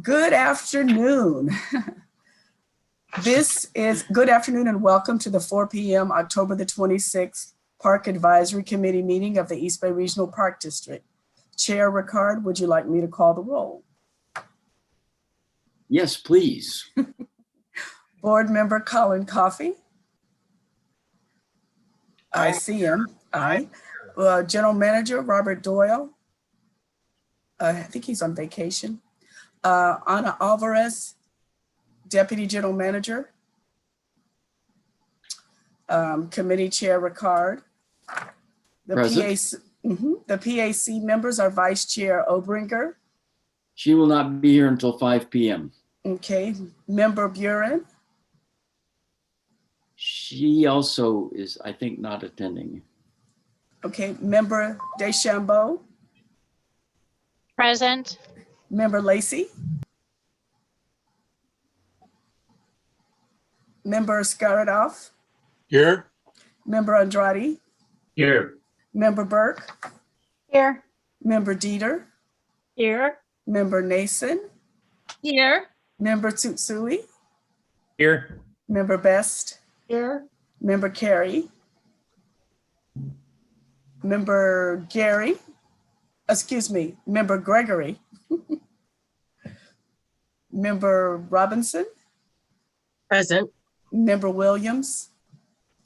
Good afternoon. Good afternoon and welcome to the 4 p.m. October the 26th Park Advisory Committee meeting of the East Bay Regional Park District. Chair Ricard, would you like me to call the roll? Yes, please. Board Member Colin Coffey. I see him. Aye. General Manager Robert Doyle. I think he's on vacation. Ana Alvarez, Deputy General Manager. Committee Chair Ricard. The PAC members are Vice Chair Obringer. She will not be here until 5 p.m. Okay. Member Buren. She also is, I think, not attending. Okay. Member Deschambeau. Present. Member Lacey. Member Skaradoff. Here. Member Andrade. Here. Member Burke. Here. Member Dieter. Here. Member Nason. Here. Member Tsutsui. Here. Member Best. Here. Member Carey. Member Gary. Excuse me, Member Gregory. Member Robinson. Present. Member Williams.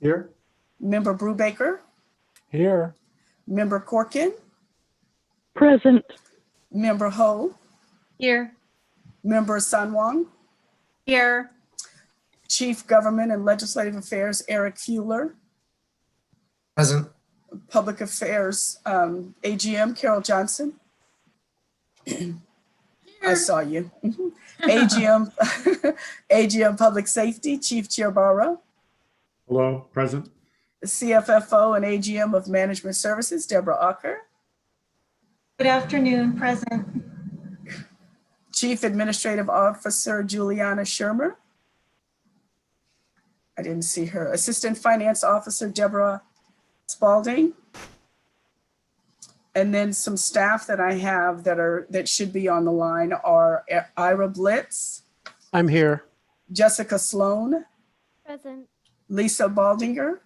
Here. Member Brubaker. Here. Member Corkin. Present. Member Ho. Here. Member Sanwong. Here. Chief Government and Legislative Affairs Eric Fuller. Present. Public Affairs AGM Carol Johnson. I saw you. AGM AGM Public Safety Chief Chiarbara. Hello. Present. CFFO and AGM of Management Services Deborah Ocker. Good afternoon, present. Chief Administrative Officer Juliana Shermer. I didn't see her. Assistant Finance Officer Deborah Spalding. And then some staff that I have that should be on the line are Ira Blitz. I'm here. Jessica Sloan. Present. Lisa Baldinger.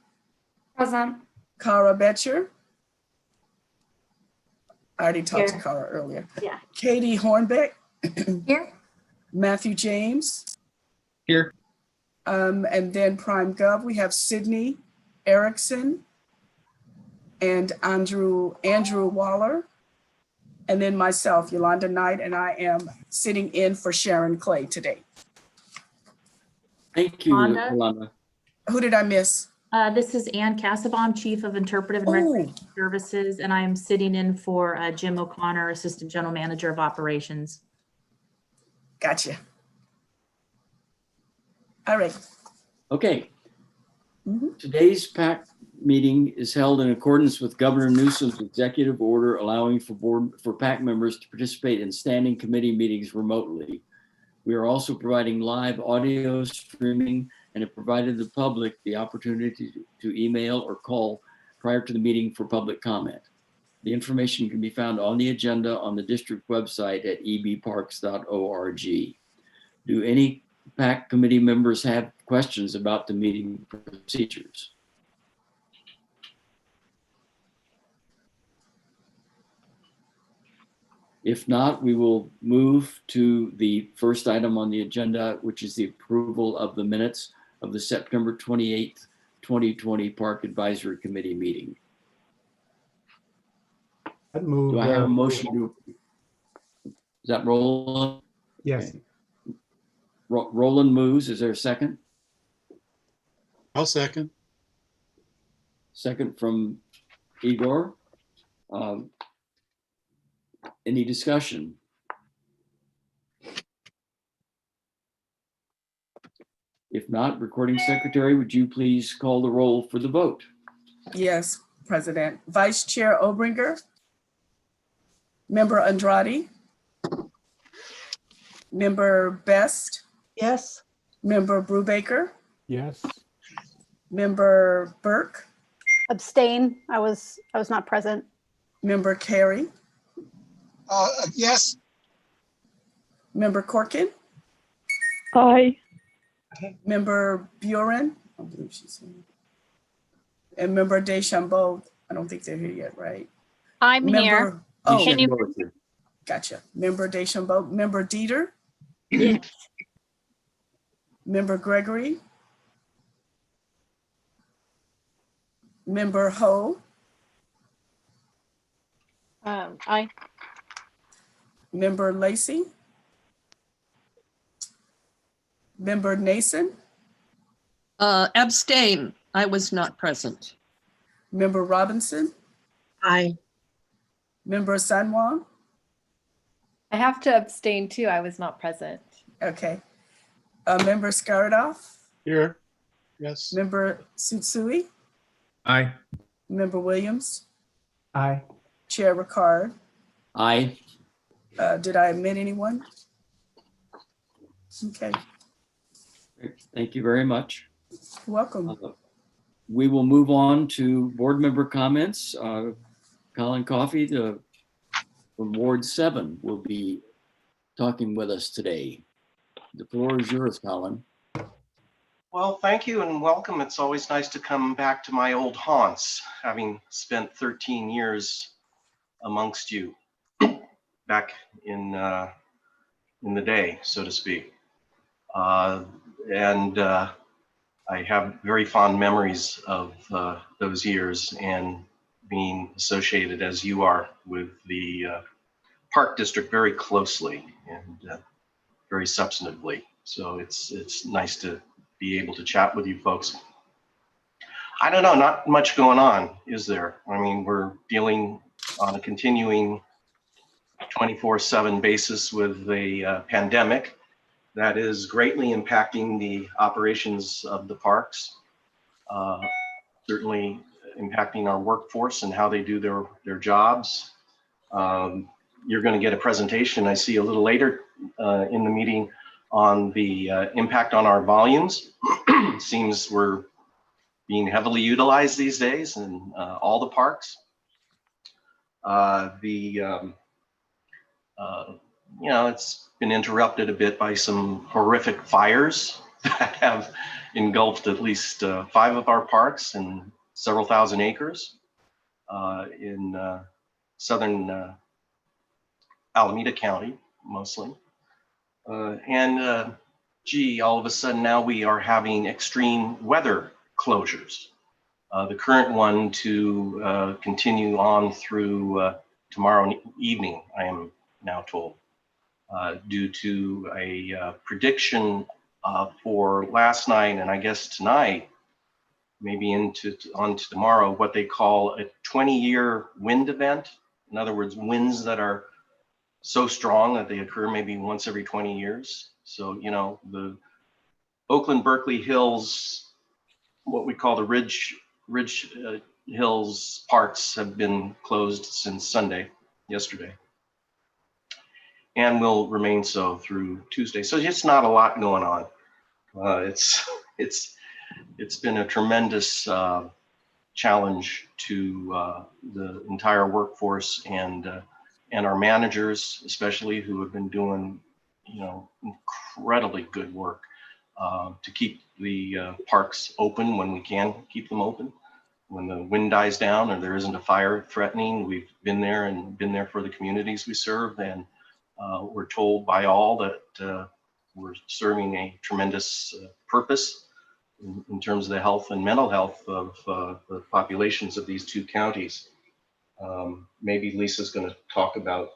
Present. Cara Betcher. I already talked to Here. Cara earlier. Yeah. Katie Hornbeck. Here. Matthew James. Here. And then Prime Gov, we have Sydney Erickson and Andrew Waller. And then myself, Yolanda Knight, and I am sitting in for Sharon Clay today. Thank you, Rhonda? Yolanda. Who did I miss? This is Ann Cassabaum, Chief of Interpretive and Recreation Services, and I am sitting in for Jim O'Connor, Assistant General Manager of Operations. Gotcha. All right. Okay. Today's PAC meeting is held in accordance with Governor Newsom's executive order allowing for PAC members to participate in standing committee meetings remotely. We are also providing live audio streaming and have provided the public the opportunity to email or call prior to the meeting for public comment. The information can be found on the agenda on the district website at ebparks.org. Do any PAC committee members have questions about the meeting procedures? If not, we will move to the first item on the agenda, which is the approval of the minutes of the September 28th, 2020 Park Advisory Committee meeting. Do I have a motion to? Is that Roland? Yes. Okay. Roland moves. Is there a second? I'll second. Second from Igor. Any discussion? If not, recording secretary, would you please call the roll for the vote? Yes, President. Vice Chair Obringer. Member Andrade. Member Best. Yes. Member Brubaker. Yes. Member Burke. Abstain. I was not present. Member Carey. Yes. Member Corkin, Aye. Member Buren, I don't believe she's here. And Member Deschambault, I don't think they're here yet, right? I'm here. Member, oh, Can you- gotcha. Member Deschambault, Member Dieter, Yes. Member Gregory, Member Ho, Aye. Member Lacy, Member Nason, Abstain. I was not present. Member Robinson, Aye. Member Sanwa. I have to abstain too. I was not present. Okay. Member Skaradoff, Here. Yes. Member Tsutsui, Aye. Member Williams, Aye. Chair Ricard. Aye. Did I omit anyone? Okay, Thank you very much. welcome. We will move on to board member comments. Colin Coffey from Ward 7 will be talking with us today. The floor is yours, Colin. Well, thank you and welcome. It's always nice to come back to my old haunts, having spent 13 years amongst you back in the day, so to speak. I have very fond memories of those years and being associated as you are with the Park District very closely and very substantively. So it's nice to be able to chat with you folks. I don't know, not much going on, is there? I mean, we're dealing on a continuing 24/7 basis with a pandemic that is greatly impacting the operations of the parks, certainly impacting our workforce and how they do their jobs. You're going to get a presentation, I see, a little later in the meeting on the impact on our volumes. It seems we're being heavily utilized these days in all the parks. It's been interrupted a bit by some horrific fires that have engulfed at least 5 of our parks and several thousand acres in southern Alameda County, mostly. All of a sudden now we are having extreme weather closures. The current one to continue on through tomorrow evening, I am now told, due to a prediction for last night and I guess tonight, maybe on to tomorrow, what they call a 20-year wind event. In other words, winds that are so strong that they occur maybe once every 20 years. So, the Oakland Berkeley Hills, what we call the Ridge Hills parks have been closed since yesterday, and will remain so through Tuesday. So it's not a lot going on. It's been a tremendous challenge to the entire workforce and our managers, especially, who have been doing, incredibly good work to keep the parks open when we can keep them open. When the wind dies down or there isn't a fire threatening, we've been there for the communities we serve, and we're told by all that we're serving a tremendous purpose in terms of the health and mental health of the populations of these 2 counties. Maybe Lisa's going to talk about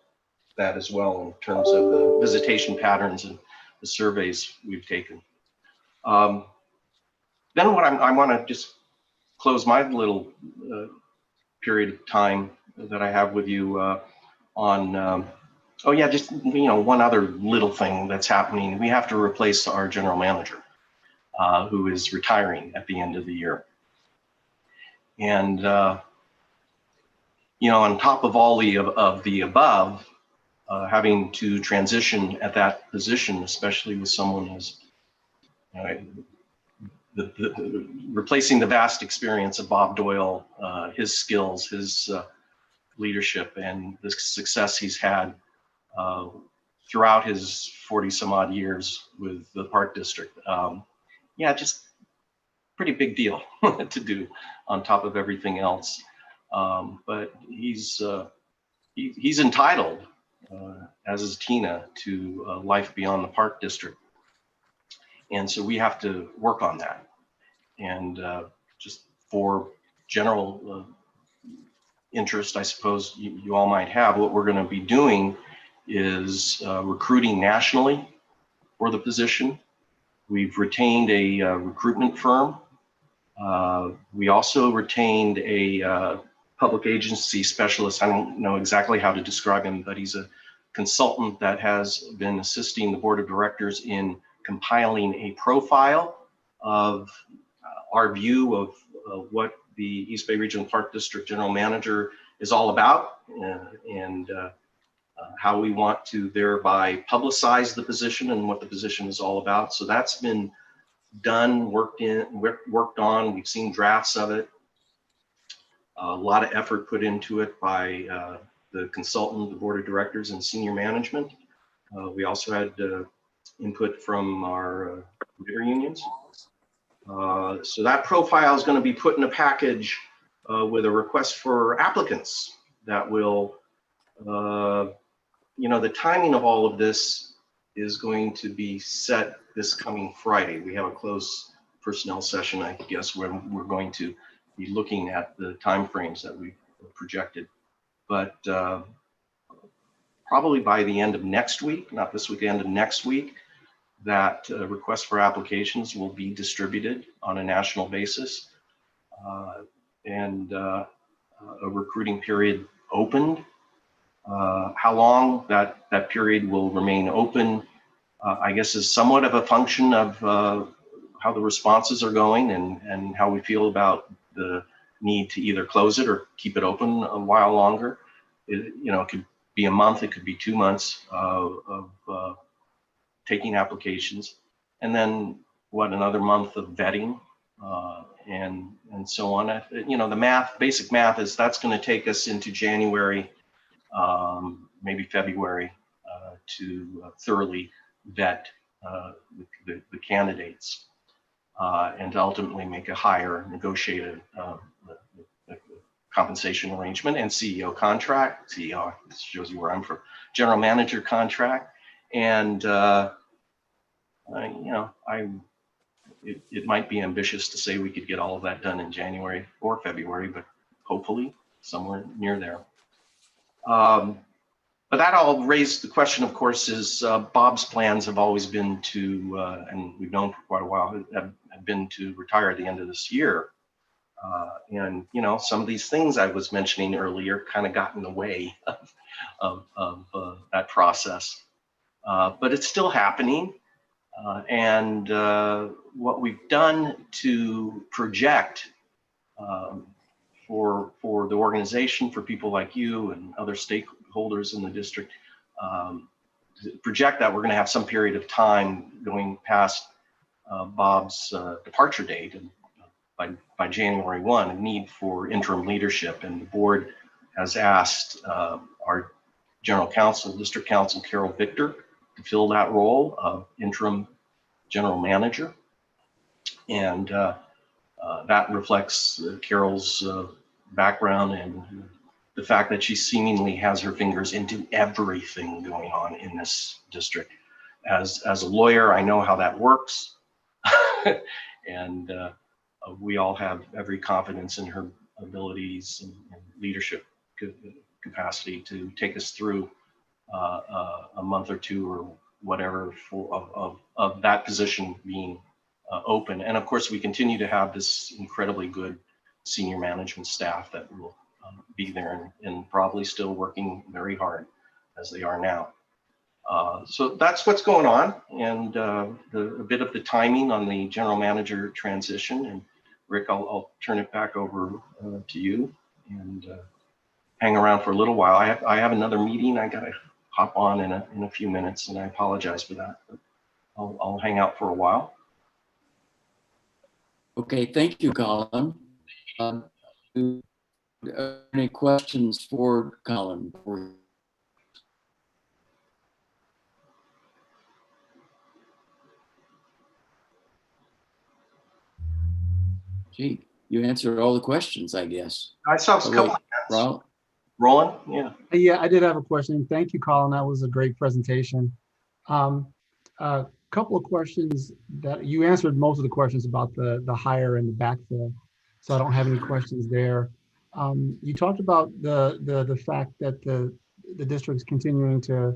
that as well in terms of the visitation patterns and the surveys we've taken. Then what I want to just close my little period of time that I have with you on, one other little thing that's happening. We have to replace our general manager who is retiring at the end of the year. And, on top of all of the above, having to transition at that position, especially with someone who's replacing the vast experience of Bob Doyle, his skills, his leadership, and the success he's had throughout his 40 some odd years with the Park District. Yeah, just pretty big deal to do on top of everything else. But he's entitled, as is Tina, to life beyond the Park District. And so we have to work on that. And just for general interest, I suppose you all might have, what we're going to be doing is recruiting nationally for the position. We've retained a recruitment firm. We also retained a public agency specialist. I don't know exactly how to describe him, but he's a consultant that has been assisting the board of directors in compiling a profile of our view of what the East Bay Regional Park District General Manager is all about, and how we want to thereby publicize the position and what the position is all about. So that's been done, worked on. We've seen drafts of it. A lot of effort put into it by the consultant, the board of directors, and senior management. We also had input from our labor unions. So that profile is going to be put in a package with a request for applicants that will, the timing of all of this is going to be set this coming Friday. We have a closed personnel session, I guess, where we're going to be looking at the timeframes that we projected. But probably by the end of next week, not this week, end of next week, that request for applications will be distributed on a national basis, and a recruiting period opened. How long that period will remain open, I guess, is somewhat of a function of how the responses are going and how we feel about the need to either close it or keep it open a while longer. It could be a month, it could be 2 months of taking applications, and then another month of vetting, and so on. The basic math is that's going to take us into January, maybe February, to thoroughly vet the candidates, and to ultimately make a hire, negotiate a compensation arrangement and CEO contract. CEO, this shows you where I'm from. General manager contract. And it might be ambitious to say we could get all of that done in January or February, but hopefully somewhere near there. But that all raised the question, of course, is Bob's plans have always been to, and we've known for quite a while, have been to retire at the end of this year. And some of these things I was mentioning earlier kind of got in the way of that process. But it's still happening. And what we've done to project for the organization, for people like you and other stakeholders in the district, to project that we're going to have some period of time going past Bob's departure date, and by January 1, a need for interim leadership. And the board has asked our general counsel, district counsel, Carol Victor, to fill that role of interim general manager. And that reflects Carol's background and the fact that she seemingly has her fingers into everything going on in this district. As a lawyer, I know how that works. And we all have every confidence in her abilities and leadership capacity to take us through a month or two or whatever of that position being open. And of course, we continue to have this incredibly good senior management staff that will be there and probably still working very hard as they are now. So that's what's going on, and a bit of the timing on the general manager transition. And Rick, I'll turn it back over to you and hang around for a little while. I have another meeting I gotta hop on in a few minutes, and I apologize for that, but I'll hang out for a while. Okay, thank you, Colin. Any questions for Colin? Gee, you answered all the questions, I guess. I saw a Oh, couple wait, of hands. Ron? Roland, yeah. Yeah, I did have a question. Thank you, Colin. That was a great presentation. A couple of questions that you answered most of the questions about the hire and the backfill, so I don't have any questions there. You talked about the fact that the district's continuing to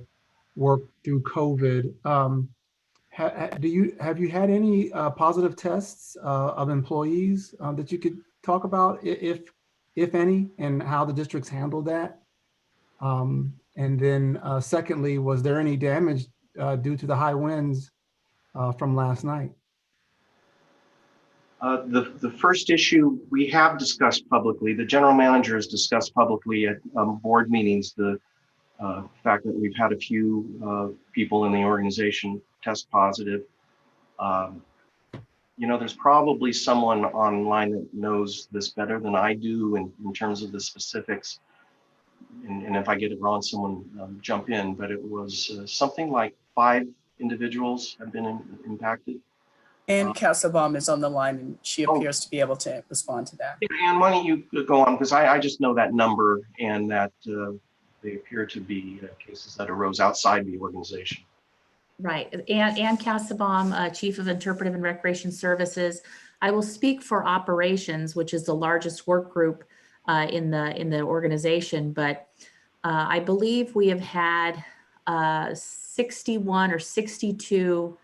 work through COVID. Have you had any positive tests of employees that you could talk about, if any, and how the district's handled that? And then secondly, was there any damage due to the high winds from last night? The first issue we have discussed publicly, the general manager has discussed publicly at board meetings, the fact that we've had a few people in the organization test positive. There's probably someone online that knows this better than I do in terms of the specifics. And if I get it wrong, someone jump in, but it was something like 5 individuals have been impacted. And Casabom is on the line, and she appears to be able to respond to that. Anne, why don't you go on? Because I just know that number and that they appear to be cases that arose outside the organization. Right. Ann Casabom, Chief of Interpretive and Recreation Services. I will speak for operations, which is the largest work group in the organization, but I believe we have had 61 or 62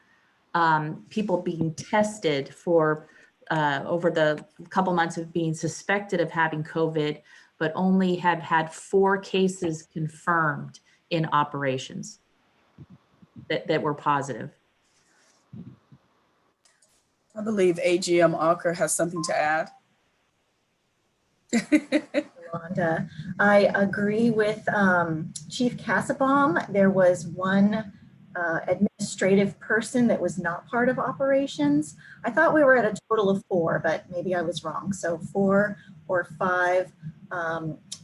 people being tested for over the couple months of being suspected of having COVID, but only have had 4 cases confirmed in operations that were positive. I believe AGM Alker has something to add. Yolanda. I agree with Chief Casabom. There was one administrative person that was not part of operations. I thought we were at a total of 4, but maybe I was wrong. So 4 or 5.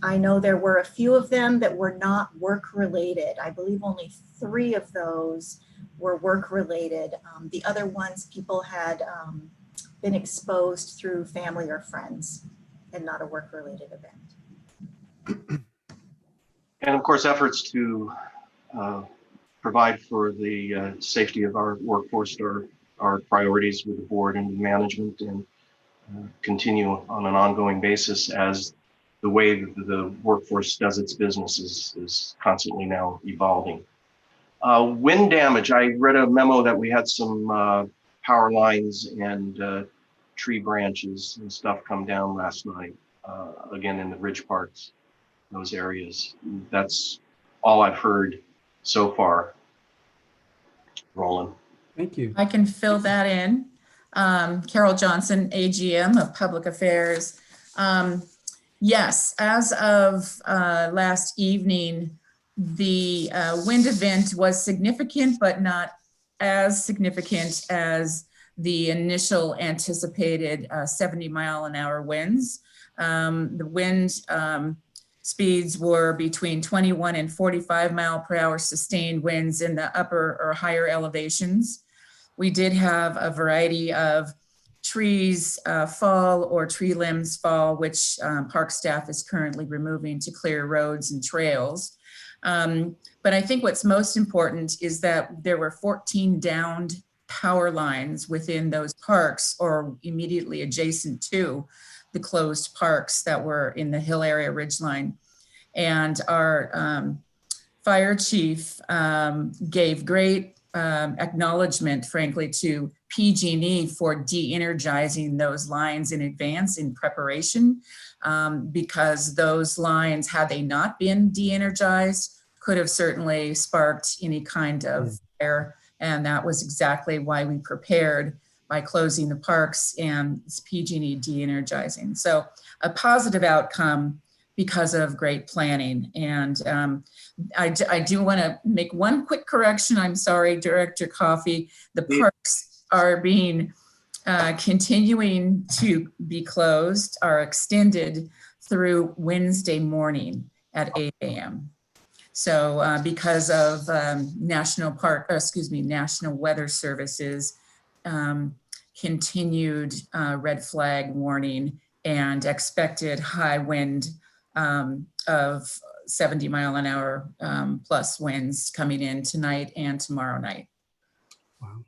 I know there were a few of them that were not work related. I believe only 3 of those were work related. The other ones, people had been exposed through family or friends and not a work related event. And of course, efforts to provide for the safety of our workforce are priorities with the board and management, and continue on an ongoing basis as the way that the workforce does its business is constantly now evolving. Wind damage, I read a memo that we had some power lines and tree branches and stuff come down last night, again in the ridge parks, those areas. That's all I've heard so far. Roland. Thank you. I can fill that in. Carol Johnson, AGM of Public Affairs. Yes, as of last evening, the wind event was significant, but not as significant as the initial anticipated 70-mile-an-hour winds. The wind speeds were between 21 and 45 mile per hour sustained winds in the upper or higher elevations. We did have a variety of trees fall or tree limbs fall, which park staff is currently removing to clear roads and trails. But I think what's most important is that there were 14 downed power lines within those parks or immediately adjacent to the closed parks that were in the hill area ridgeline. And our fire chief gave great acknowledgement, frankly, to PG&E for de-energizing those lines in advance in preparation, because those lines, had they not been de-energized, could have certainly sparked any kind of fire. And that was exactly why we prepared by closing the parks and PG&E de-energizing. So a positive outcome because of great planning. And I do want to make one quick correction. I'm sorry, Director Coffey. The parks are being continuing to be closed, are extended through Wednesday morning at 8 a.m. So because of National Weather Services continued red flag warning and expected high wind of 70-mile-an-hour plus winds coming in tonight and tomorrow night. Wow.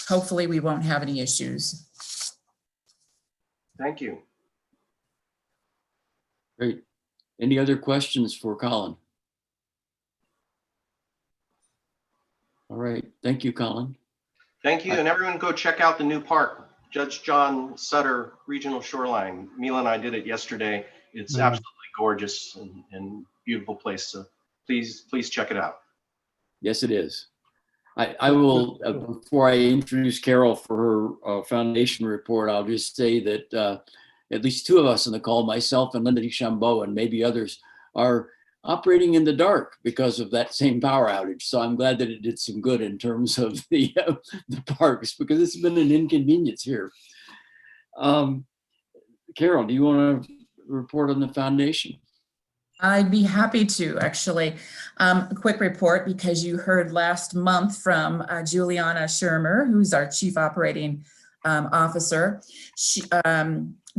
Hopefully we won't have any issues. Thank you. Great. Any other questions for Colin? All right. Thank you, Colin. Thank you. And everyone go check out the new park, Judge John Sutter Regional Shoreline. Mila and I did it yesterday. It's absolutely gorgeous and beautiful place. So please check it out. Yes, it is. I will, before I introduce Carol for her foundation report, I'll just say that at least two of us on the call, myself and Linda Chabot and maybe others, are operating in the dark because of that same power outage. So I'm glad that it did some good in terms of the parks, because it's been an inconvenience here. Carol, do you want to report on the foundation? I'd be happy to, actually. A quick report, because you heard last month from Juliana Shermer, who's our Chief Operating Officer. She,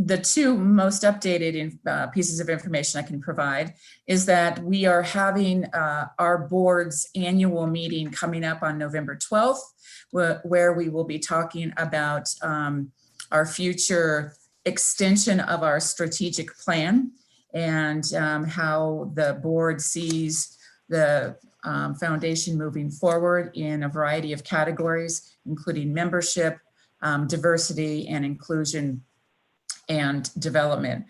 the two most updated pieces of information I can provide is that we are having our board's annual meeting coming up on November 12th, where we will be talking about our future extension of our strategic plan and how the board sees the foundation moving forward in a variety of categories, including membership, diversity and inclusion, and development.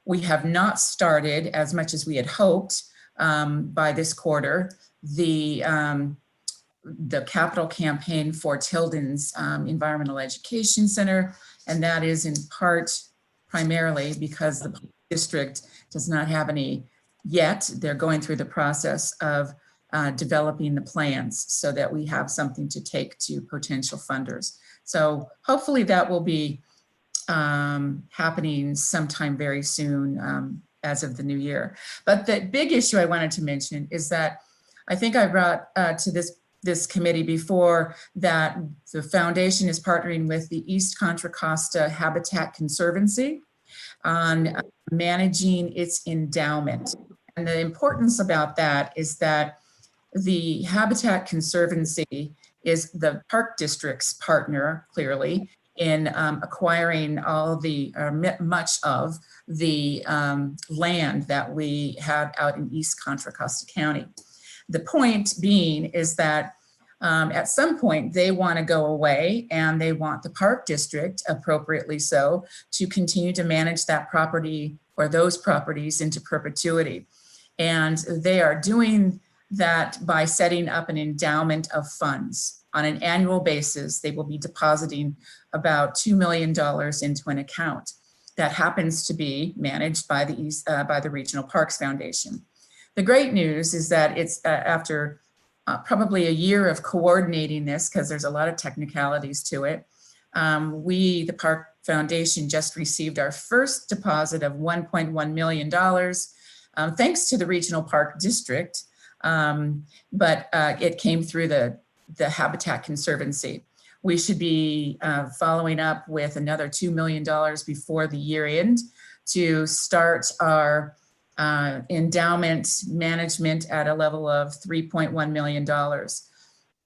We have not started, as much as we had hoped, by this quarter, the capital campaign for Tildens Environmental Education Center, and that is in part primarily because the district does not have any yet. They're going through the process of developing the plans so that we have something to take to potential funders. So hopefully that will be happening sometime very soon as of the new year. But the big issue I wanted to mention is that I think I brought to this committee before that the foundation is partnering with the East Contra Costa Habitat Conservancy on managing its endowment. And the importance about that is that the Habitat Conservancy is the park district's partner, clearly, in acquiring all the, much of the land that we have out in East Contra Costa County. The point being is that at some point they want to go away and they want the park district, appropriately so, to continue to manage that property or those properties into perpetuity. And they are doing that by setting up an endowment of funds. On an annual basis, they will be depositing about $2 million into an account that happens to be managed by the Regional Parks Foundation. The great news is that it's after probably a year of coordinating this, because there's a lot of technicalities to it. We, the Park Foundation, just received our first deposit of $1.1 million, thanks to the Regional Park District, but it came through the Habitat Conservancy. We should be following up with another $2 million before the year end to start our endowment management at a level of $3.1 million.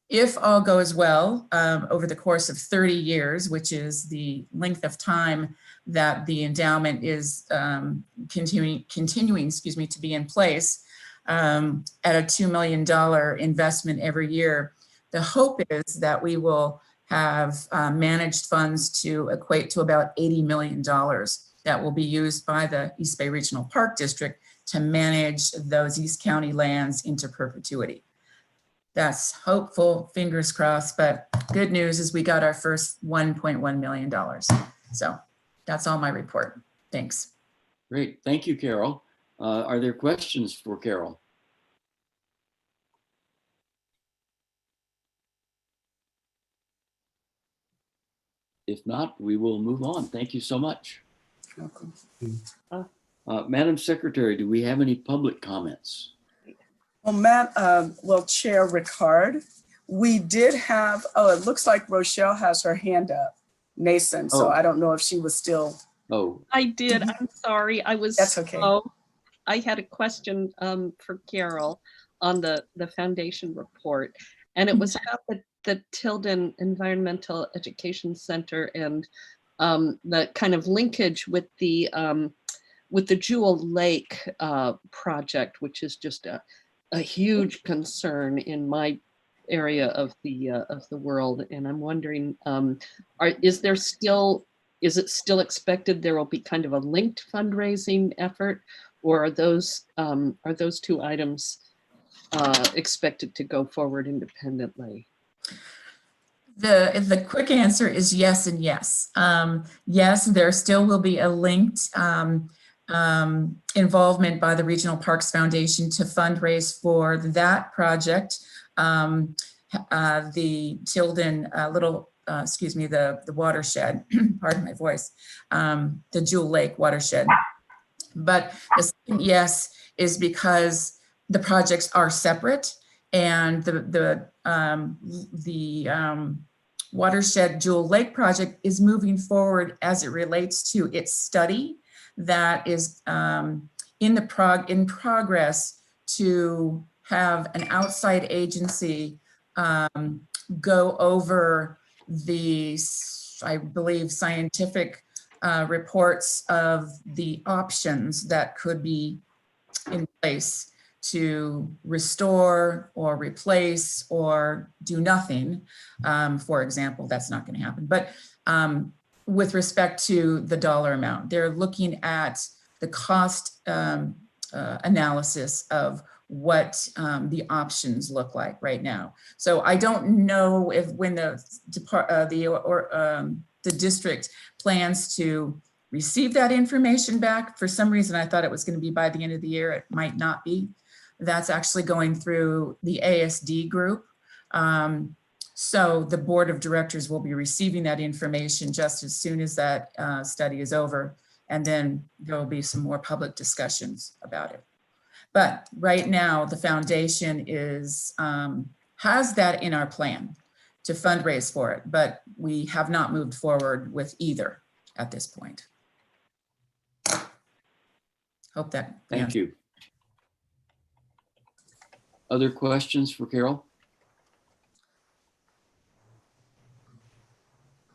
If all goes well, over the course of 30 years, which is the length of time that the endowment is continuing, to be in place, at a $2 million investment every year, the hope is that we will have managed funds to equate to about $80 million that will be used by the East Bay Regional Park District to manage those East County lands into perpetuity. That's hopeful, fingers crossed, but good news is we got our first $1.1 million. So that's all my report. Thanks. Great. Thank you, Carol. Are there questions for Carol? If not, we will move on. Thank you so much. Welcome. Madam Secretary, do we have any public comments? Well, Chair Ricard, we did have, oh, it looks like Rochelle has her hand up. Nason. So Oh. I don't know if she was still. Oh, I did. I'm sorry. I was. That's okay. I had a question for Carol on the foundation report, and it was about the Tilden Environmental Education Center and the kind of linkage with the Jewel Lake project, which is just a huge concern in my area of the world. And I'm wondering, is it still expected there will be kind of a linked fundraising effort, or are those two items expected to go forward independently? The quick answer is yes and yes. Yes, there still will be a linked involvement by the Regional Parks Foundation to fundraise for that project. The Tilden the watershed, pardon my voice, the Jewel Lake watershed. But the second yes is because the projects are separate, and the watershed Jewel Lake project is moving forward as it relates to its study that is in progress to have an outside agency go over the, I believe, scientific reports of the options that could be in place to restore or replace or do nothing. For example, that's not going to happen. But with respect to the dollar amount, they're looking at the cost analysis of what the options look like right now. So I don't know if when the district plans to receive that information back. For some reason, I thought it was going to be by the end of the year. It might not be. That's actually going through the ASD group. So the board of directors will be receiving that information just as soon as that study is over. And then there will be some more public discussions about it. But right now, the foundation has that in our plan to fundraise for it, but we have not moved forward with either at this point. Hope that. thank you. Other questions for Carol?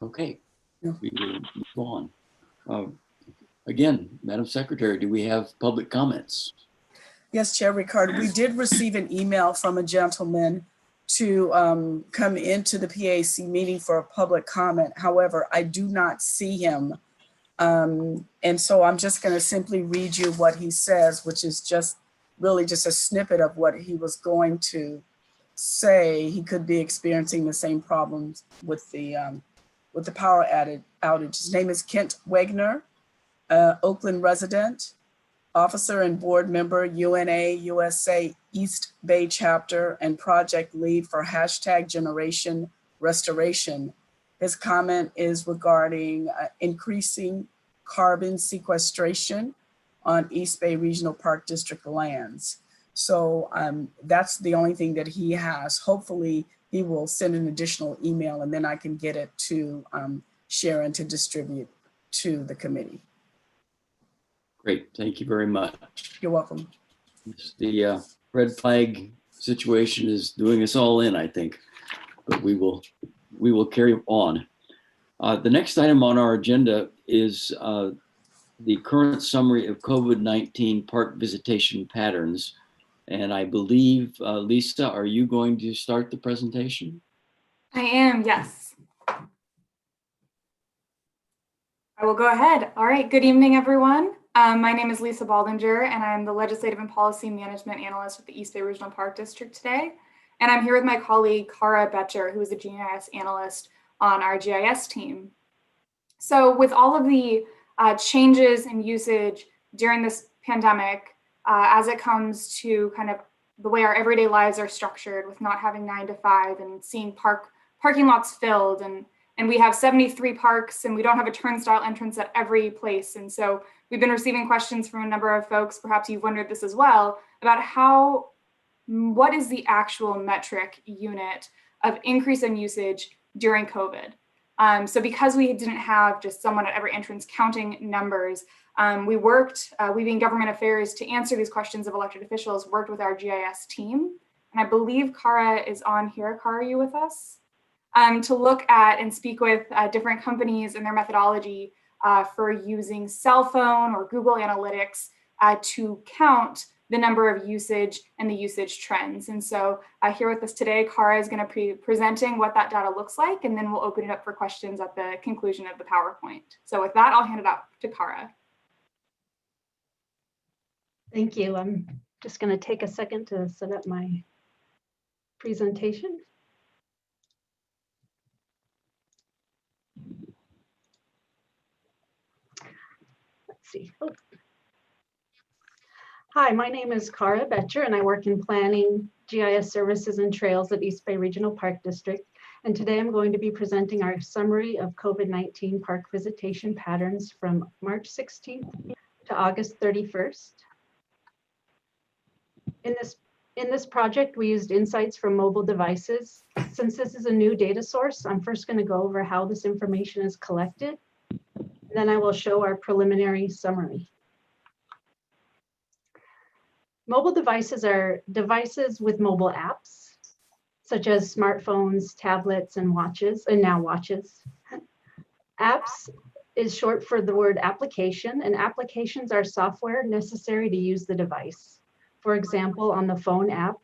Okay, we will move on. Again, Madam Secretary, do we have public comments? Yes, Chair Ricard, we did receive an email from a gentleman to come into the PAC meeting for a public comment. However, I do not see him. And so I'm just going to simply read you what he says, which is just really just a snippet of what he was going to say. He could be experiencing the same problems with the power outage. His name is Kent Wagner, Oakland resident, officer and board member, UNA USA East Bay chapter, and project lead for #Generation Restoration. His comment is regarding increasing carbon sequestration on East Bay Regional Park District lands. So that's the only thing that he has. Hopefully he will send an additional email and then I can get it to Sharon to distribute to the committee. Great, thank you very much. You're welcome. The red flag situation is doing us all in, I think, but we will carry on. The next item on our agenda is the current summary of COVID-19 park visitation patterns. And I believe, Lisa, are you going to start the presentation? I am, yes. I will go ahead. All right, good evening, everyone. My name is Lisa Baldinger, and I'm the Legislative and Policy Management Analyst with the East Bay Regional Park District today. And I'm here with my colleague, Cara Betcher, who is a GIS analyst on our GIS team. So with all of the changes in usage during this pandemic, as it comes to kind of the way our everyday lives are structured with not having 9 to 5 and seeing parking lots filled, and we have 73 parks and we don't have a turnstile entrance at every place. And so we've been receiving questions from a number of folks, perhaps you've wondered this as well, about what is the actual metric unit of increase in usage during COVID? So because we didn't have just someone at every entrance counting numbers, we being government affairs, to answer these questions of elected officials, worked with our GIS team. And I believe Cara is on here. Cara, are you with us? To look at and speak with different companies and their methodology for using cell phone or Google Analytics to count the number of usage and the usage trends. And so here with us today, Cara is going to be presenting what that data looks like, and then we'll open it up for questions at the conclusion of the PowerPoint. So with that, I'll hand it off to Cara. Thank you. I'm just going to take a second to set up my presentation. Let's see. Oh. Hi, my name is Cara Betcher, and I work in planning, GIS services, and trails at East Bay Regional Park District. And today I'm going to be presenting our summary of COVID-19 park visitation patterns from March 16th to August 31st. In this project, we used insights from mobile devices. Since this is a new data source, I'm first going to go over how this information is collected. Then I will show our preliminary summary. Mobile devices are devices with mobile apps, such as smartphones, tablets, and watches, and now watches. Apps is short for the word application, and applications are software necessary to use the device. For example, on the phone app,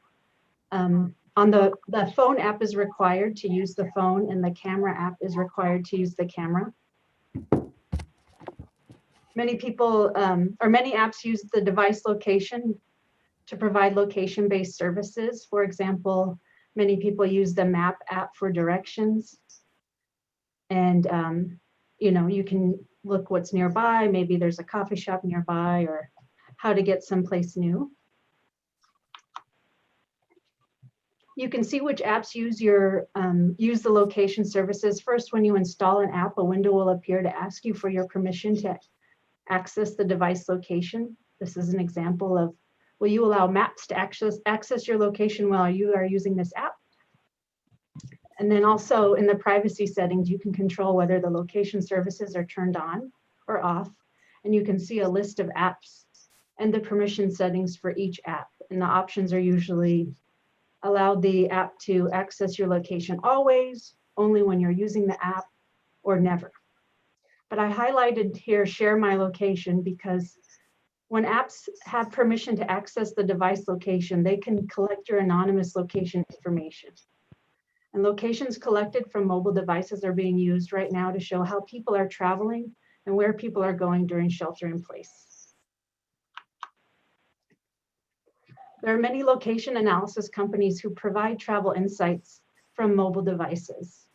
the phone app is required to use the phone, and the camera app is required to use the camera. Many people, or many apps use the device location to provide location-based services. For example, many people use the map app for directions. And, you can look what's nearby. Maybe there's a coffee shop nearby, or how to get someplace new. You can see which apps use the location services. First, when you install an app, a window will appear to ask you for your permission to access the device location. This is an example of, will you allow maps to access your location while you are using this app? And then also in the privacy settings, you can control whether the location services are turned on or off. And you can see a list of apps and the permission settings for each app. And the options are usually allow the app to access your location always, only when you're using the app, or never. But I highlighted here, share my location, because when apps have permission to access the device location, they can collect your anonymous location information. And locations collected from mobile devices are being used right now to show how people are traveling and where people are going during shelter in place. There are many location analysis companies who provide travel insights from mobile devices.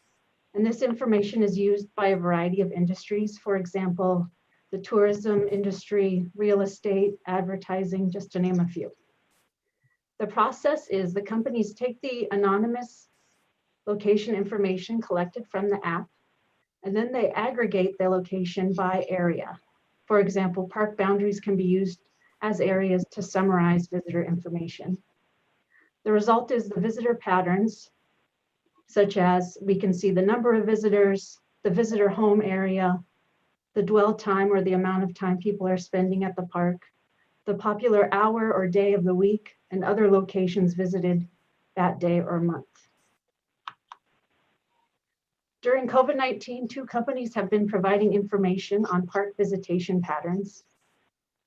And this information is used by a variety of industries. For example, the tourism industry, real estate, advertising, just to name a few. The process is the companies take the anonymous location information collected from the app, and then they aggregate the location by area. For example, park boundaries can be used as areas to summarize visitor information. The result is the visitor patterns, such as we can see the number of visitors, the visitor home area, the dwell time or the amount of time people are spending at the park, the popular hour or day of the week, and other locations visited that day or month. During COVID-19, 2 companies have been providing information on park visitation patterns.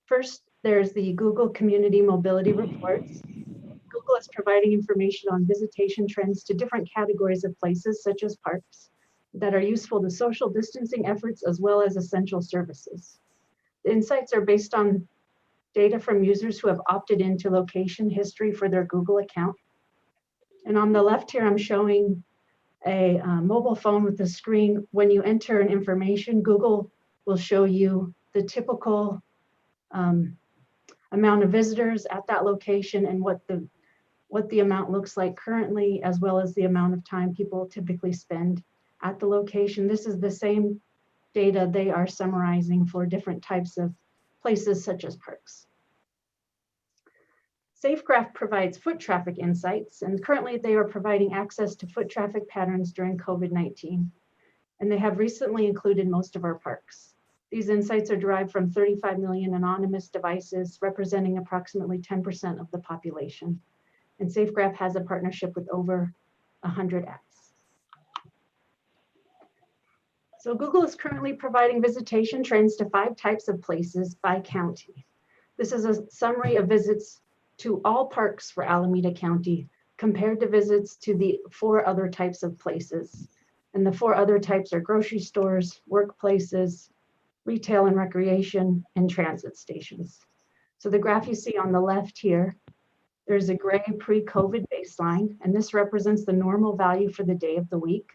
First, there's the Google Community Mobility Reports. Google is providing information on visitation trends to different categories of places, such as parks, that are useful to social distancing efforts as well as essential services. The insights are based on data from users who have opted into location history for their Google account. And on the left here, I'm showing a mobile phone with a screen. When you enter an information, Google will show you the typical amount of visitors at that location and what the amount looks like currently, as well as the amount of time people typically spend at the location. This is the same data they are summarizing for different types of places such as parks. Safecraft provides foot traffic insights, and currently they are providing access to foot traffic patterns during COVID-19. and they have recently included most of our parks. These insights are derived from 35 million anonymous devices, representing approximately 10% of the population. And Safecraft has a partnership with over 100 apps. So Google is currently providing visitation trends to 5 types of places by county. This is a summary of visits to all parks for Alameda County compared to visits to the 4 other types of places. And the 4 other types are grocery stores, workplaces, retail and recreation, and transit stations. So the graph you see on the left here, there's a gray pre-COVID baseline, and this represents the normal value for the day of the week,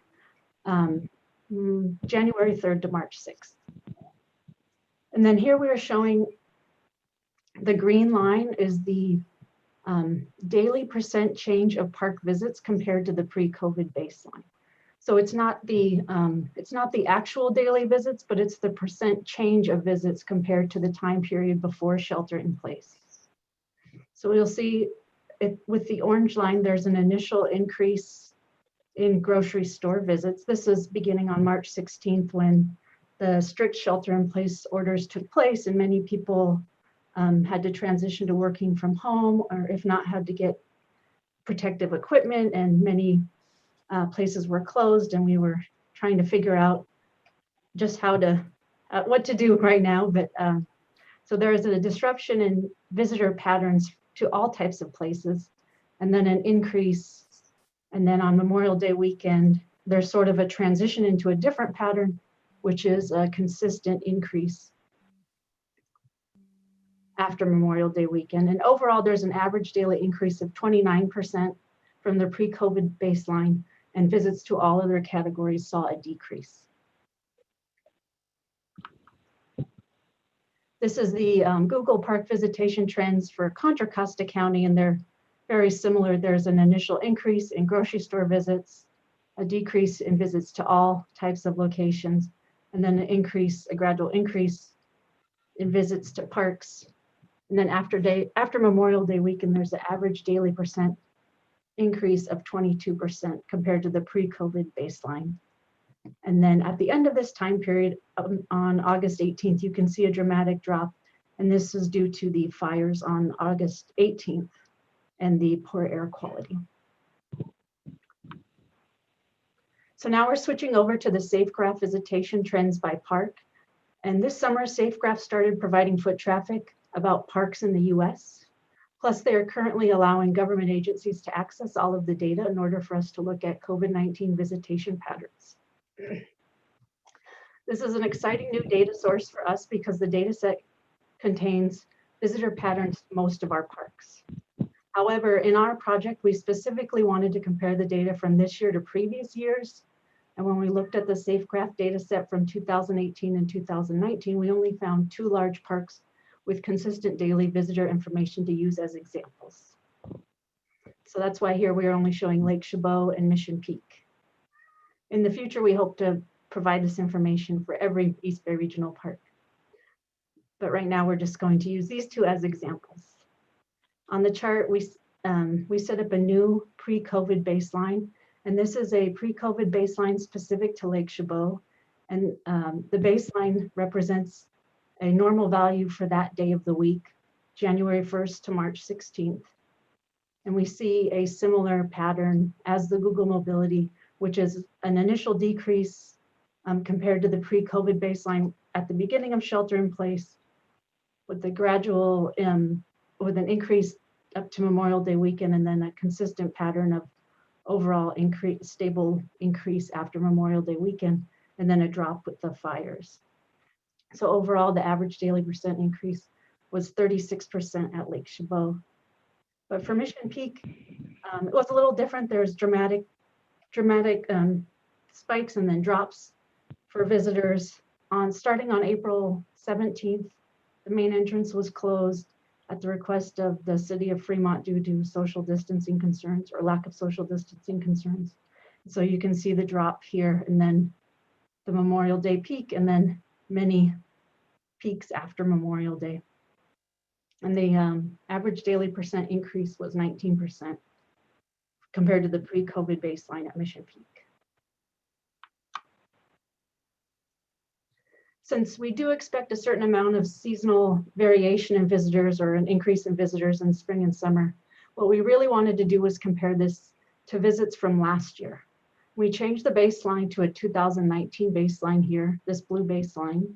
January 3rd to March 6th. And then here we are showing the green line is the daily % change of park visits compared to the pre-COVID baseline. So it's not the actual daily visits, but it's the % change of visits compared to the time period before shelter in place. So you'll see with the orange line, there's an initial increase in grocery store visits. This is beginning on March 16th when the strict shelter in place orders took place and many people had to transition to working from home, or if not, had to get protective equipment, and many places were closed, and we were trying to figure out just what to do right now. But so there is a disruption in visitor patterns to all types of places, and then an increase. And then on Memorial Day weekend, there's sort of a transition into a different pattern, which is a consistent increase after Memorial Day weekend. And overall, there's an average daily increase of 29% from the pre-COVID baseline, and visits to all other categories saw a decrease. This is the Google Park visitation trends for Contra Costa County, and they're very similar. There's an initial increase in grocery store visits, a decrease in visits to all types of locations, and then a gradual increase in visits to parks. And then after Memorial Day weekend, there's an average daily % increase of 22% compared to the pre-COVID baseline. And then at the end of this time period, on August 18th, you can see a dramatic drop. And this is due to the fires on August 18th and the poor air quality. So now we're switching over to the Safecraft visitation trends by park. And this summer, Safecraft started providing foot traffic about parks in the US. Plus, they are currently allowing government agencies to access all of the data in order for us to look at COVID-19 visitation patterns. This is an exciting new data source for us because the data set contains visitor patterns to most of our parks. However, in our project, we specifically wanted to compare the data from this year to previous years. And when we looked at the Safecraft data set from 2018 and 2019, we only found 2 large parks with consistent daily visitor information to use as examples. So that's why here we are only showing Lake Chabot and Mission Peak. In the future, we hope to provide this information for every East Bay Regional Park. But right now, we're just going to use these 2 as examples. On the chart, we set up a new pre-COVID baseline, and this is a pre-COVID baseline specific to Lake Chabot. And the baseline represents a normal value for that day of the week, January 1st to March 16th. And we see a similar pattern as the Google Mobility, which is an initial decrease compared to the pre-COVID baseline at the beginning of shelter in place, with the gradual, with an increase up to Memorial Day weekend, and then a consistent pattern of overall stable increase after Memorial Day weekend, and then a drop with the fires. So overall, the average daily % increase was 36% at Lake Chabot. But for Mission Peak, it was a little different. There's dramatic spikes and then drops for visitors. Starting on April 17th, the main entrance was closed at the request of the city of Fremont due to social distancing concerns or lack of social distancing concerns. So you can see the drop here, and then the Memorial Day peak, and then many peaks after Memorial Day. And the average daily % increase was 19% compared to the pre-COVID baseline at Mission Peak. Since we do expect a certain amount of seasonal variation in visitors or an increase in visitors in spring and summer, what we really wanted to do was compare this to visits from last year. We changed the baseline to a 2019 baseline here, this blue baseline,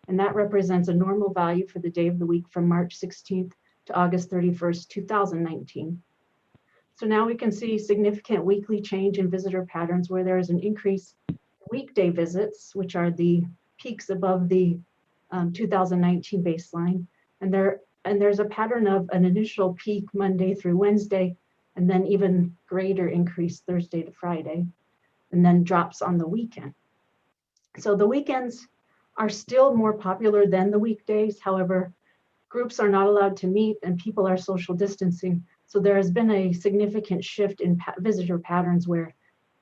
and that represents a normal value for the day of the week from March 16th to August 31st, 2019. So now we can see significant weekly change in visitor patterns where there is an increase in weekday visits, which are the peaks above the 2019 baseline. And there's a pattern of an initial peak Monday through Wednesday, and then even greater increase Thursday to Friday, and then drops on the weekend. So the weekends are still more popular than the weekdays. However, groups are not allowed to meet and people are social distancing. So there has been a significant shift in visitor patterns where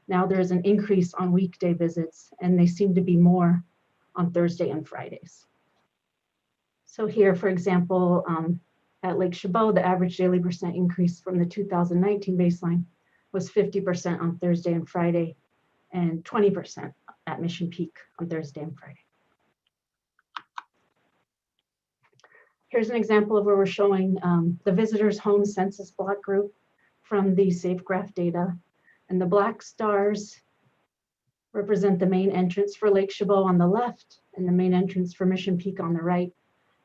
now there's an increase on weekday visits and they seem to be more on Thursday and Fridays. So here, for example, at Lake Chabot, the average daily percent increase from the 2019 baseline was 50% on Thursday and Friday and 20% at Mission Peak on Thursday and Friday. Here's an example of where we're showing the visitors' home census block group from the Safecraft data. And the black stars represent the main entrance for Lake Chabot on the left and the main entrance for Mission Peak on the right.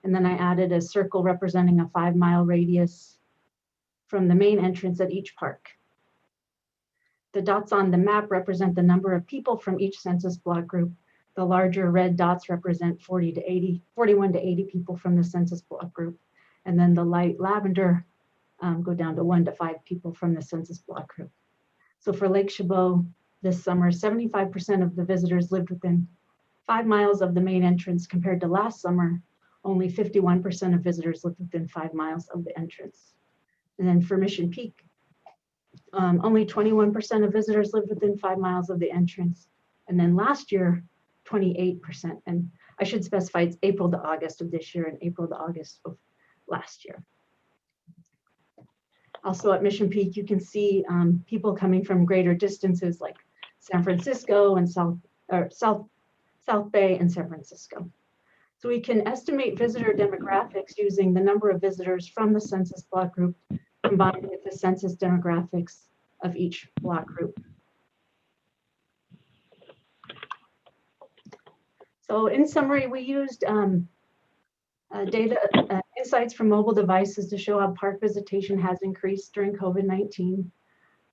And then I added a circle representing a 5-mile radius from the main entrance at each park. The dots on the map represent the number of people from each census block group. The larger red dots represent 41 to 80 people from the census block group. And then the light lavender go down to 1 to 5 people from the census block group. So for Lake Chabot this summer, 75% of the visitors lived within 5 miles of the main entrance, compared to last summer, only 51% of visitors lived within 5 miles of the entrance. And then for Mission Peak, only 21% of visitors lived within 5 miles of the entrance. And then last year, 28%. And I should specify it's April to August of this year and April to August of last year. Also at Mission Peak, you can see people coming from greater distances like San Francisco and South Bay and San Francisco. So we can estimate visitor demographics using the number of visitors from the census block group combined with the census demographics of each block group. So in summary, we used data insights from mobile devices to show how park visitation has increased during COVID-19.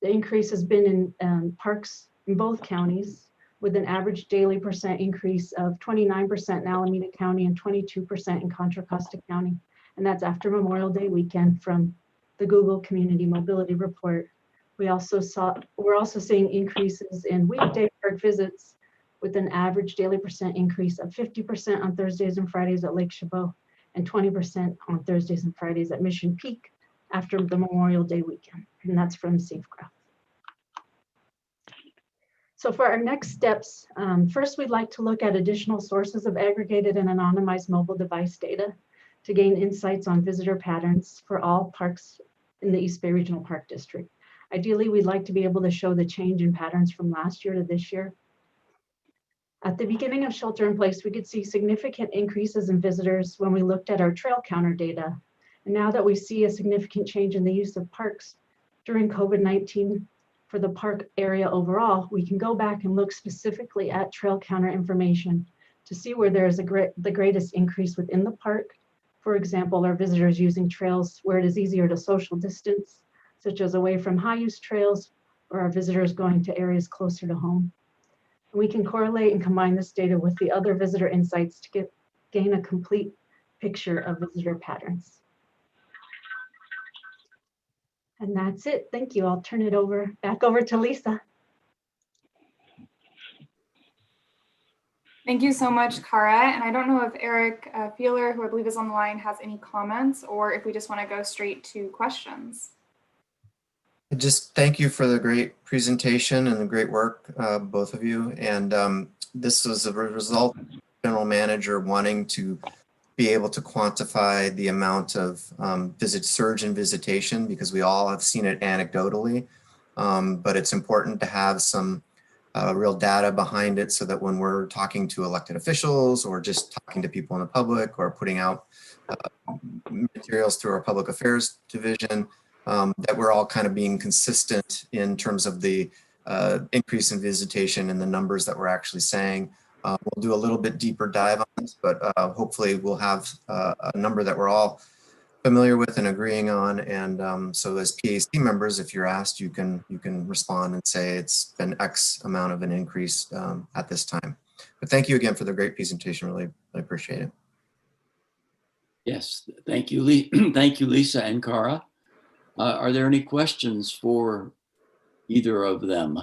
The increase has been in parks in both counties, with an average daily percent increase of 29% in Alameda County and 22% in Contra Costa County. And that's after Memorial Day weekend from the Google Community Mobility Report. We're also seeing increases in weekday park visits with an average daily percent increase of 50% on Thursdays and Fridays at Lake Chabot and 20% on Thursdays and Fridays at Mission Peak after the Memorial Day weekend. And that's from Safecraft. So for our next steps, first we'd like to look at additional sources of aggregated and anonymized mobile device data to gain insights on visitor patterns for all parks in the East Bay Regional Park District. Ideally, we'd like to be able to show the change in patterns from last year to this year. At the beginning of shelter in place, we could see significant increases in visitors when we looked at our trail counter data. And now that we see a significant change in the use of parks during COVID-19 for the park area overall, we can go back and look specifically at trail counter information to see where there is the greatest increase within the park. For example, are visitors using trails where it is easier to social distance, such as away from high-use trails, or are visitors going to areas closer to home? We can correlate and combine this data with the other visitor insights to gain a complete picture of visitor patterns. And that's it. Thank you. I'll turn it back over to Lisa. Thank you so much, Cara. And I don't know if Eric Feeler, who I believe is on the line, has any comments, or if we just want to go straight to questions. Just thank you for the great presentation and the great work, both of you. And this was a result of the general manager wanting to be able to quantify the amount of surge in visitation, because we all have seen it anecdotally. But it's important to have some real data behind it, so that when we're talking to elected officials or just talking to people in the public or putting out materials through our public affairs division, that we're all kind of being consistent in terms of the increase in visitation and the numbers that we're actually saying. We'll do a little bit deeper dive on this, but hopefully we'll have a number that we're all familiar with and agreeing on. And so as PAC members, if you're asked, you can respond and say it's been X amount of an increase at this time. But thank you again for the great presentation. Really appreciate it. Yes, thank you, thank you, Lisa and Cara. Are there any questions for either of them?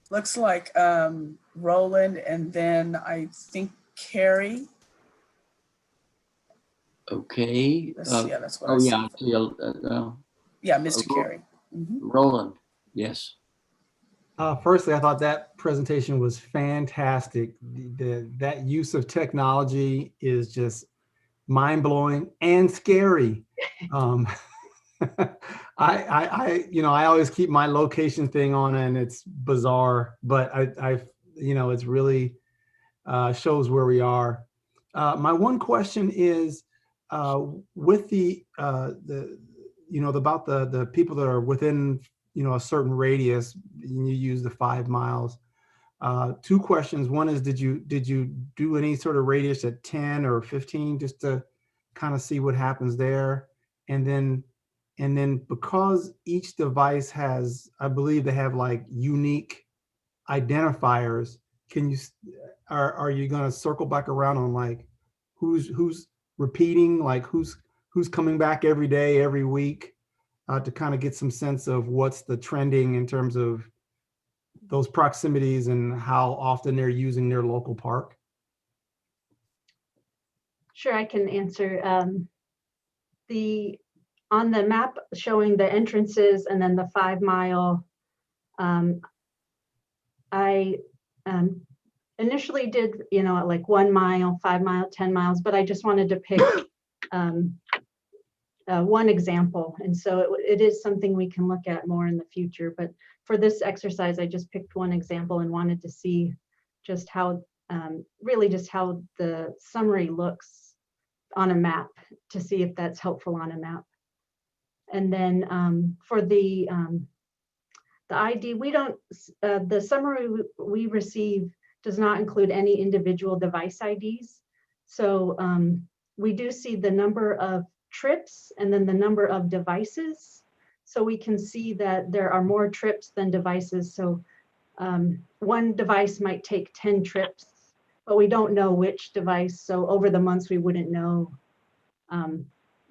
Looks like Roland and then I think Carrie. Okay. Yeah, that's what I see. Yeah, Mr. Carey. Roland, yes. Firstly, I thought that presentation was fantastic. That use of technology is just mind-blowing and scary. I always keep my location thing on and it's bizarre, but it's really shows where we are. My one question is with about the people that are within, a certain radius, and you use the 5 miles. 2 questions. One is, did you do any sort of radius at 10 or 15 just to kind of see what happens there? And then because each device has, I believe they have like unique identifiers, are you going to circle back around on like who's repeating, like who's coming back every day, every week, to kind of get some sense of what's the trending in terms of those proximities and how often they're using their local park? Sure, I can answer. On the map showing the entrances and then the 5 mile, I initially did, like 1 mile, 5 mile, 10 miles, but I just wanted to pick one example. And so it is something we can look at more in the future. But for this exercise, I just picked one example and wanted to see just how, really just how the summary looks on a map, to see if that's helpful on a map. And then for the ID, we don't, the summary we receive does not include any individual device IDs. So we do see the number of trips and then the number of devices. So we can see that there are more trips than devices. So one device might take 10 trips, but we don't know which device. So over the months, we wouldn't know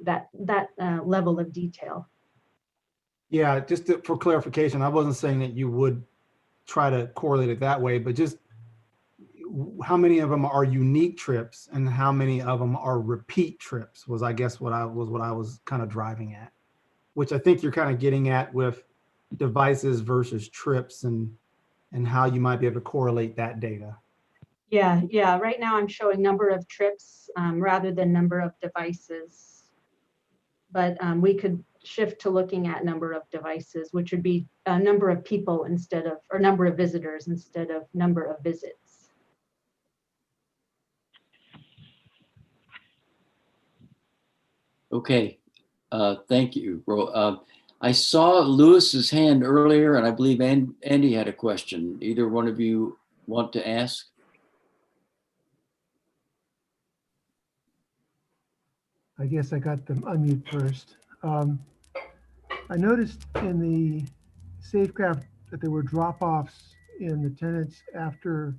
that level of detail. Yeah, just for clarification, I wasn't saying that you would try to correlate it that way, but just how many of them are unique trips and how many of them are repeat trips was, I guess, what I was kind of driving at, which I think you're kind of getting at with devices versus trips and how you might be able to correlate that data. Yeah. Right now I'm showing number of trips rather than number of devices. But we could shift to looking at number of devices, which would be a number of people instead of, or number of visitors instead of number of visits. Okay, thank you. I saw Lewis's hand earlier, and I believe Andy had a question. Either one of you want to ask? I guess I got them unmute first. I noticed in the Safecraft that there were drop-offs in the tenants after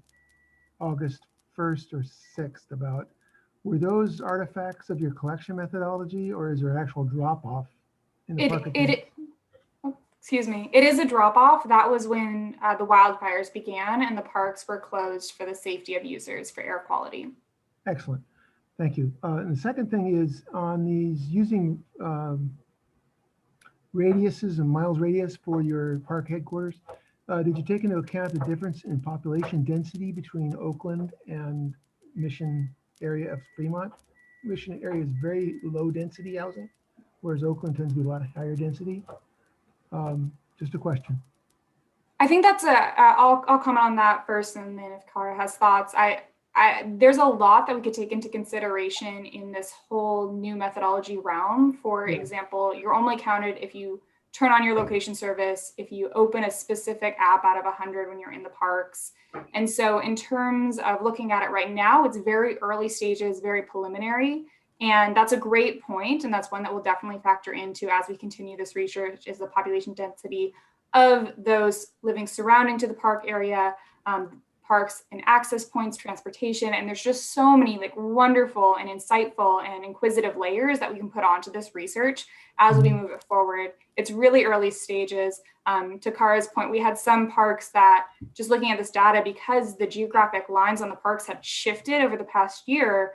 August 1st or 6th about. Were those artifacts of your collection methodology, or is there an actual drop-off in the park? Excuse me. It is a drop-off. That was when the wildfires began and the parks were closed for the safety of users for air quality. Excellent. Thank you. And the second thing is on these using radiuses and miles radius for your park headquarters. Did you take into account the difference in population density between Oakland and Mission area of Fremont? Mission area is very low density housing. whereas Oakland tends to be a lot higher density? Just a question. I think that's I'll comment on that first, and then if Cara has thoughts. There's a lot that we could take into consideration in this whole new methodology realm. For example, you're only counted if you turn on your location service, if you open a specific app out of 100 when you're in the parks. And so in terms of looking at it right now, it's very early stages, very preliminary. And that's a great point. And that's one that we'll definitely factor into as we continue this research, is the population density of those living surrounding to the park area, parks and access points, transportation. And there's just so many like wonderful and insightful and inquisitive layers that we can put onto this research as we move it forward. It's really early stages. To Cara's point, we had some parks that, just looking at this data, because the geographic lines on the parks have shifted over the past year,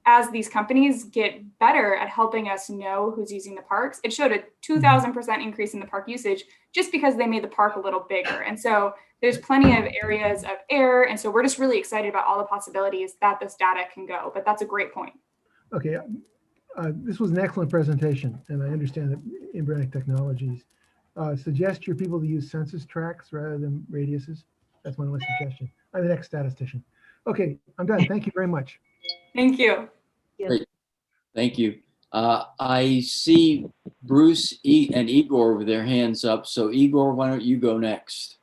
as these companies get better at helping us know who's using the parks, it showed a 2,000% increase in the park usage just because they made the park a little bigger. And so there's plenty of areas of error. And so we're just really excited about all the possibilities that this data can go. But that's a great point. Okay, this was an excellent presentation, and I understand that embryonic technologies suggest your people to use census tracts rather than radiuses. That's my only suggestion. I'm the next statistician. Okay, I'm done. Thank you very much. Thank you. Great. Thank you. I see Bruce and Igor with their hands up. So Igor, why don't you go next?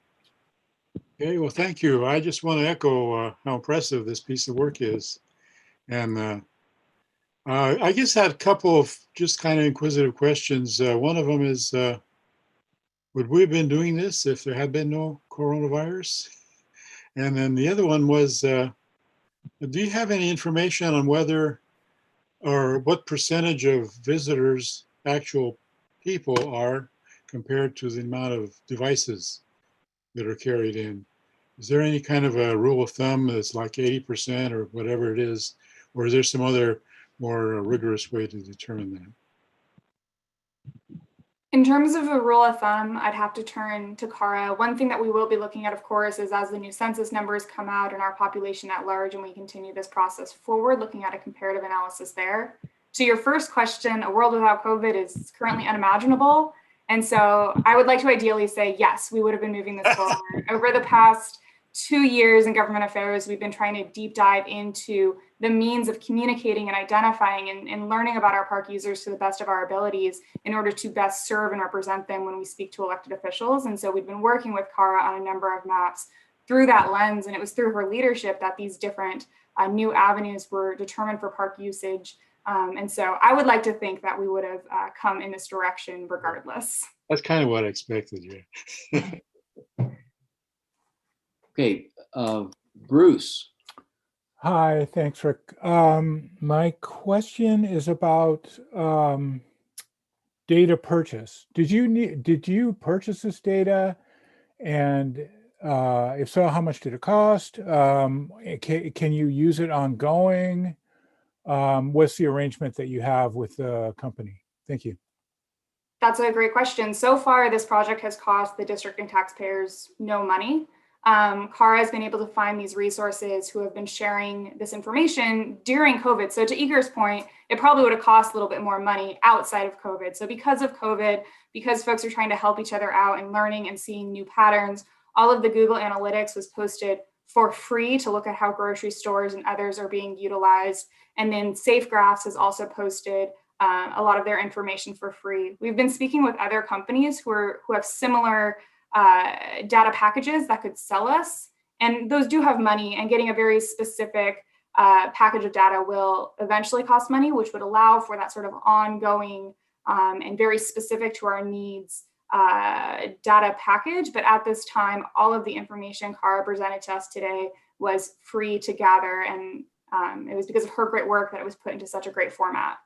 Okay, well, thank you. I just want to echo how impressive this piece of work is. And I guess I had a couple of just kind of inquisitive questions. One of them is, would we have been doing this if there had been no coronavirus? And then the other one was, do you have any information on whether or what percentage of visitors actual people are compared to the amount of devices that are carried in? Is there any kind of a rule of thumb that's like 80% or whatever it is? Or is there some other more rigorous way to determine that? In terms of a rule of thumb, I'd have to turn to Cara. One thing that we will be looking at, of course, is as the new census numbers come out and our population at large, and we continue this process forward, looking at a comparative analysis there. To your first question, a world without COVID is currently unimaginable. And so I would like to ideally say, yes, we would have been moving this forward. Over the past 2 years in government affairs, we've been trying to deep dive into the means of communicating and identifying and learning about our park users to the best of our abilities in order to best serve and represent them when we speak to elected officials. And so we've been working with Cara on a number of maps through that lens, and it was through her leadership that these different new avenues were determined for park usage. And so I would like to think that we would have come in this direction regardless. That's kind of what I expected, yeah. Okay, Bruce. Hi, thanks, Rick. My question is about data purchase. Did you purchase this data? And if so, how much did it cost? Can you use it ongoing? What's the arrangement that you have with the company? Thank you. That's a great question. So far, this project has cost the district and taxpayers no money. Cara has been able to find these resources who have been sharing this information during COVID. So to Igor's point, it probably would have cost a little bit more money outside of COVID. So because of COVID, because folks are trying to help each other out and learning and seeing new patterns, all of the Google Analytics was posted for free to look at how grocery stores and others are being utilized. And then Safecraft has also posted a lot of their information for free. We've been speaking with other companies who have similar data packages that could sell us, and those do have money, and getting a very specific package of data will eventually cost money, which would allow for that sort of ongoing and very specific to our needs data package. But at this time, all of the information Cara presented to us today was free to gather, and it was because of her great work that it was put into such a great format.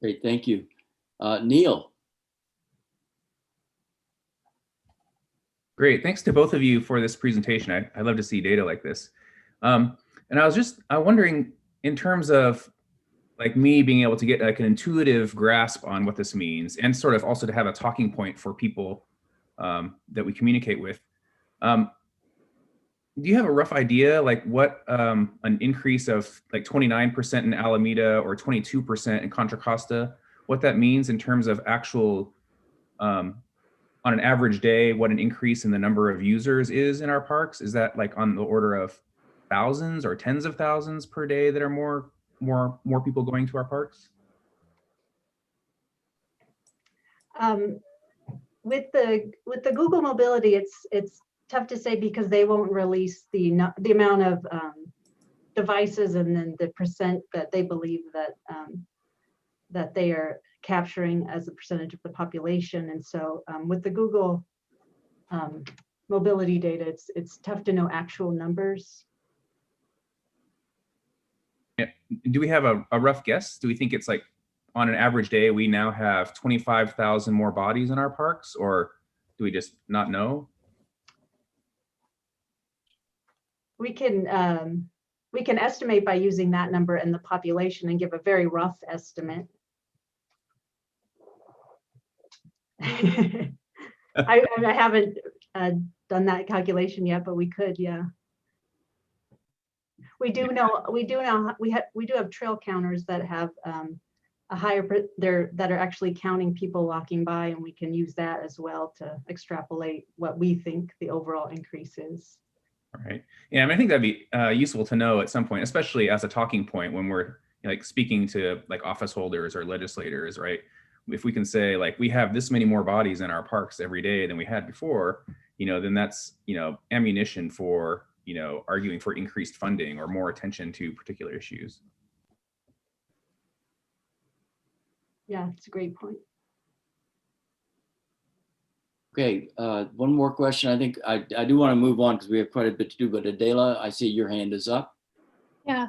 Great, thank you. Neil. Great, thanks to both of you for this presentation. I love to see data like this. And I was wondering, in terms of like me being able to get like an intuitive grasp on what this means, and sort of also to have a talking point for people that we communicate with. do you have a rough idea like what an increase of like 29% in Alameda or 22% in Contra Costa, what that means in terms of actual, on an average day, what an increase in the number of users is in our parks? Is that like on the order of thousands or tens of thousands per day that are more people going to our parks? With the Google Mobility, it's tough to say because they won't release the amount of devices and then the percent that they believe that that they are capturing as a percentage of the population. And so with the Google mobility data, it's tough to know actual numbers. Yeah. Do we have a rough guess? Do we think it's like on an average day, we now have 25,000 more bodies in our parks, or do we just not know? We can estimate by using that number and the population and give a very rough estimate. I haven't done that calculation yet, but we could, yeah. We do have trail counters that have a higher that are actually counting people walking by, and we can use that as well to extrapolate what we think the overall increase is. All right. Yeah, I mean, I think that'd be useful to know at some point, especially as a talking point when we're like speaking to like office holders or legislators, right? If we can say like we have this many more bodies in our parks every day than we had before, then that's ammunition for arguing for increased funding or more attention to particular issues. Yeah, it's a great point. Okay, one more question. I think I do want to move on because we have quite a bit to do, but Adela, I see your hand is up. Yeah.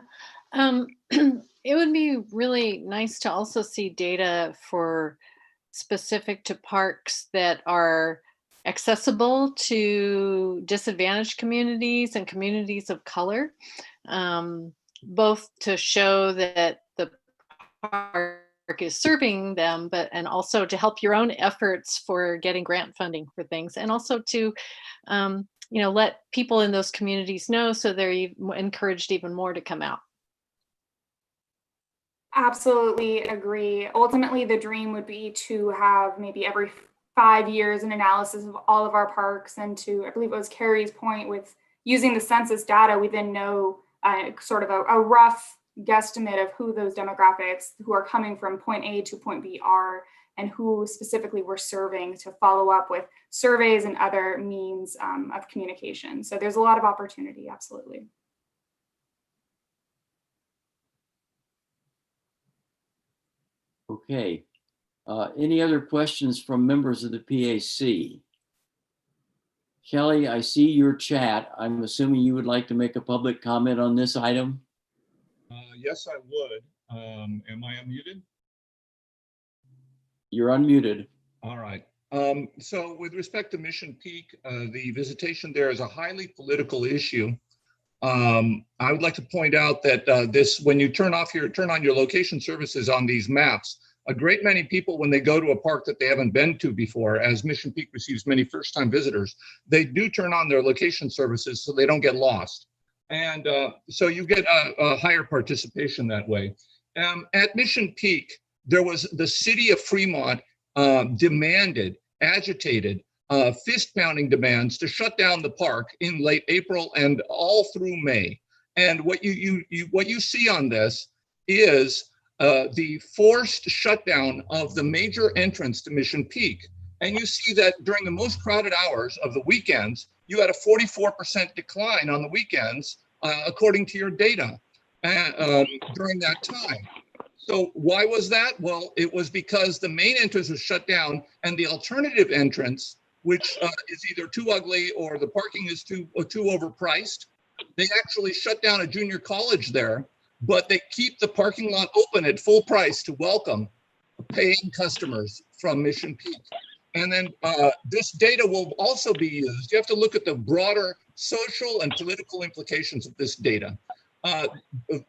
It would be really nice to also see data for specific to parks that are accessible to disadvantaged communities and communities of color, both to show that the park is serving them, and also to help your own efforts for getting grant funding for things, and also to let people in those communities know so they're encouraged even more to come out. Absolutely agree. Ultimately, the dream would be to have maybe every 5 years an analysis of all of our parks, and to, I believe it was Carrie's point with using the census data, we then know sort of a rough guesstimate of who those demographics who are coming from point A to point B are, and who specifically we're serving, to follow up with surveys and other means of communication. So there's a lot of opportunity, absolutely. Okay. Any other questions from members of the PAC? Kelly, I see your chat. I'm assuming you would like to make a public comment on this item? Yes, I would. Am I unmuted? You're unmuted. All right. So with respect to Mission Peak, the visitation there is a highly political issue. I would like to point out that when you turn on your location services on these maps, a great many people, when they go to a park that they haven't been to before, as Mission Peak receives many first-time visitors, they do turn on their location services so they don't get lost. And so you get a higher participation that way. At Mission Peak, there was the city of Fremont agitated, fist-pounding demands to shut down the park in late April and all through May. And what you see on this is the forced shutdown of the major entrance to Mission Peak. And you see that during the most crowded hours of the weekends, you had a 44% decline on the weekends, according to your data, during that time. So why was that? Well, it was because the main entrance was shut down, and the alternative entrance, which is either too ugly or the parking is too overpriced, they actually shut down a junior college there, but they keep the parking lot open at full price to welcome paying customers from Mission Peak. And then this data will also be used. You have to look at the broader social and political implications of this data.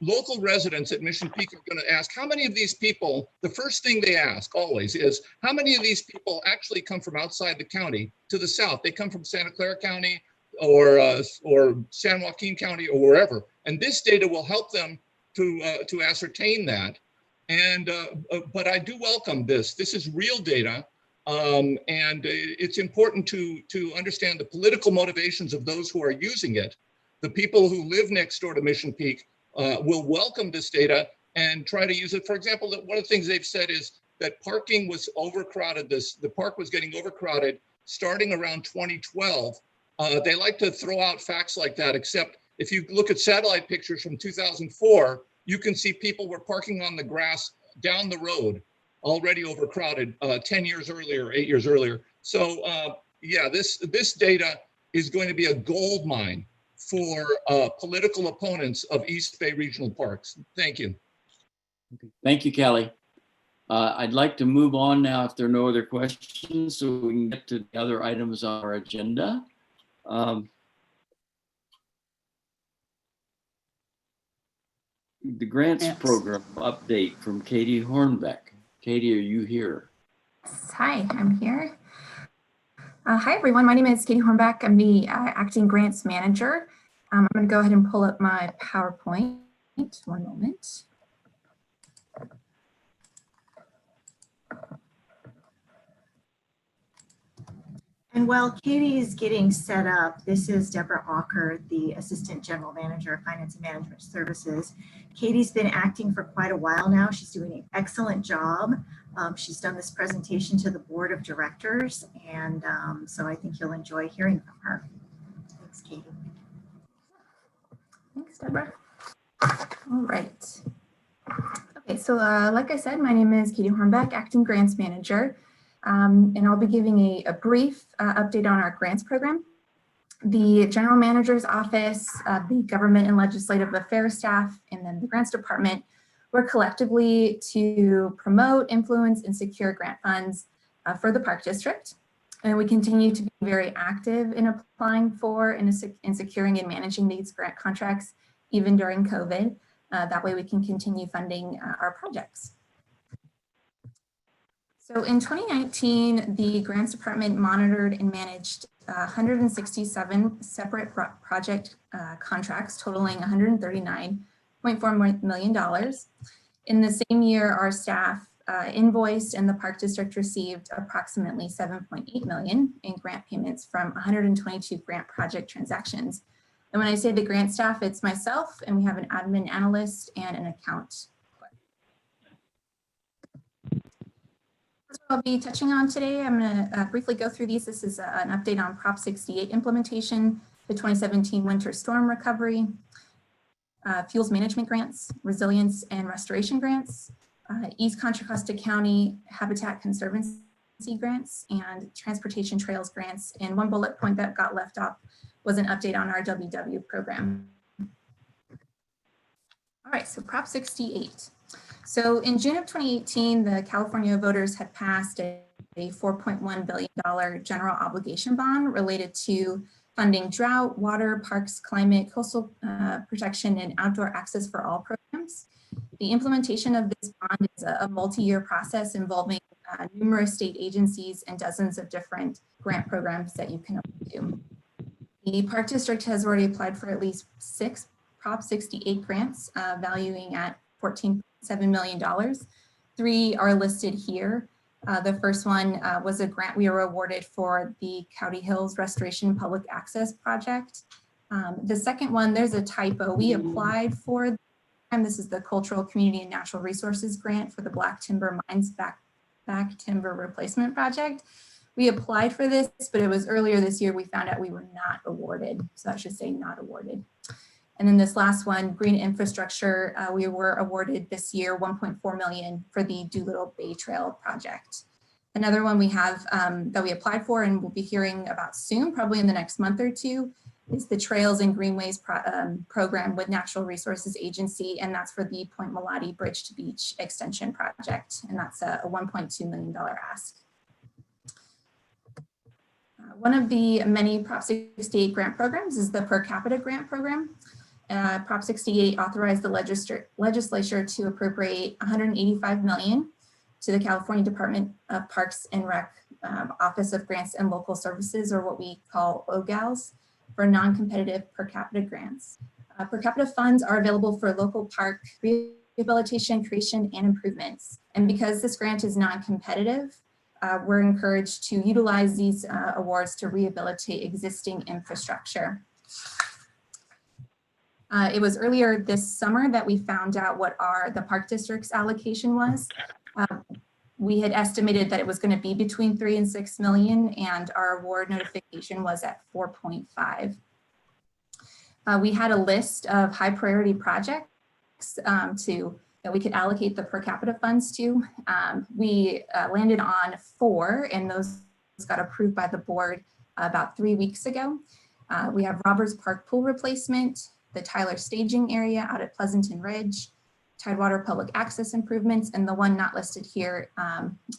Local residents at Mission Peak are going to ask, how many of these people, the first thing they ask always is, how many of these people actually come from outside the county to the south? They come from Santa Clara County or San Joaquin County or wherever. And this data will help them to ascertain that. And but I do welcome this. This is real data, and it's important to understand the political motivations of those who are using it. The people who live next door to Mission Peak will welcome this data and try to use it. For example, one of the things they've said is that parking was overcrowded. The park was getting overcrowded starting around 2012. They like to throw out facts like that, except if you look at satellite pictures from 2004, you can see people were parking on the grass down the road, already overcrowded 10 years earlier, 8 years earlier. So yeah, this data is going to be a gold mine for political opponents of East Bay Regional Parks. Thank you. Thank you, Kelly. I'd like to move on now if there are no other questions so we can get to the other items on our agenda. The grants program update from Katie Hornbeck. Katie, are you here? Hi, I'm here. Hi, everyone. My name is Katie Hornbeck. I'm the acting grants manager. I'm going to go ahead and pull up my PowerPoint. One moment. And while Katie's getting set up, this is Deborah Auker, the Assistant General Manager of Finance and Management Services. Katie's been acting for quite a while now. She's doing an excellent job. She's done this presentation to the Board of Directors, and so I think you'll enjoy hearing from her. Thanks, Katie. Thanks, Deborah. All right. Okay, so like I said, my name is Katie Hornbeck, Acting Grants Manager. And I'll be giving a brief update on our grants program. The General Manager's Office, the Government and Legislative Affairs staff, and then the Grants Department work collectively to promote, influence, and secure grant funds for the Park District. And we continue to be very active in applying for and securing and managing these grant contracts, even during COVID. That way we can continue funding our projects. So in 2019, the Grants Department monitored and managed 167 separate project contracts totaling $139.4 million. In the same year, our staff invoiced and the Park District received approximately $7.8 million in grant payments from 122 grant project transactions. And when I say the grant staff, it's myself, and we have an admin analyst and an account. I'll be touching on today. I'm going to briefly go through these. This is an update on Prop 68 implementation, the 2017 winter storm recovery, fuels management grants, resilience and restoration grants, East Contra Costa County Habitat Conservancy grants, and transportation trails grants. And one bullet point that got left off was an update on our WW program. All right, so Prop 68. So in June of 2018, the California voters had passed a $4.1 billion general obligation bond related to funding drought, water, parks, climate, coastal protection, and outdoor access for all programs. The implementation of this bond is a multi-year process involving numerous state agencies and dozens of different grant programs that you can do. The Park District has already applied for at least 6 Prop 68 grants valuing at $14.7 million. 3 are listed here. The first one was a grant we were awarded for the Cowdy Hills Restoration Public Access Project. The second one, there's a typo. We applied for, and this is the Cultural, Community, and Natural Resources Grant for the Black Timber Mines Back Timber Replacement Project. We applied for this, but it was earlier this year we found out we were not awarded. So I should say not awarded. And then this last one, green infrastructure, we were awarded this year $1.4 million for the Doolittle Bay Trail project. Another one we have that we applied for and we'll be hearing about soon, probably in the next month or two, is the Trails and Greenways program with Natural Resources Agency, and that's for the Point Malati Bridge to Beach Extension project, and that's a $1.2 million ask. One of the many Prop 68 grant programs is the Per Capita Grant Program. Prop 68 authorized the legislature to appropriate $185 million to the California Department of Parks and Rec Office of Grants and Local Services, or what we call OGALS, for non-competitive per capita grants. Per capita funds are available for local park rehabilitation, creation, and improvements. And because this grant is non-competitive, we're encouraged to utilize these awards to rehabilitate existing infrastructure. It was earlier this summer that we found out what the park district's allocation was. We had estimated that it was going to be between 3 and 6 million, and our award notification was at 4.5. We had a list of high priority projects that we could allocate the per capita funds to. We landed on 4, and those got approved by the board about 3 weeks ago. We have Roberts Park pool replacement, the Tyler staging area out at Pleasanton Ridge, Tidewater public access improvements, and the one not listed here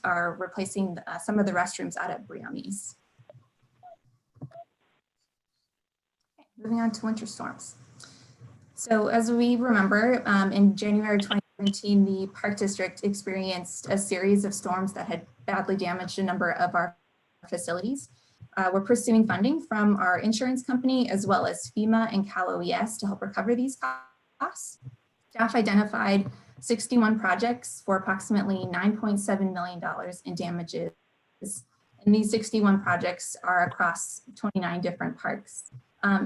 are replacing some of the restrooms out at Brioni's. Moving on to winter storms. So as we remember, in January 2017, the Park District experienced a series of storms that had badly damaged a number of our facilities. We're pursuing funding from our insurance company as well as FEMA and Cal OES to help recover these costs. Staff identified 61 projects for approximately $9.7 million in damages. And these 61 projects are across 29 different parks.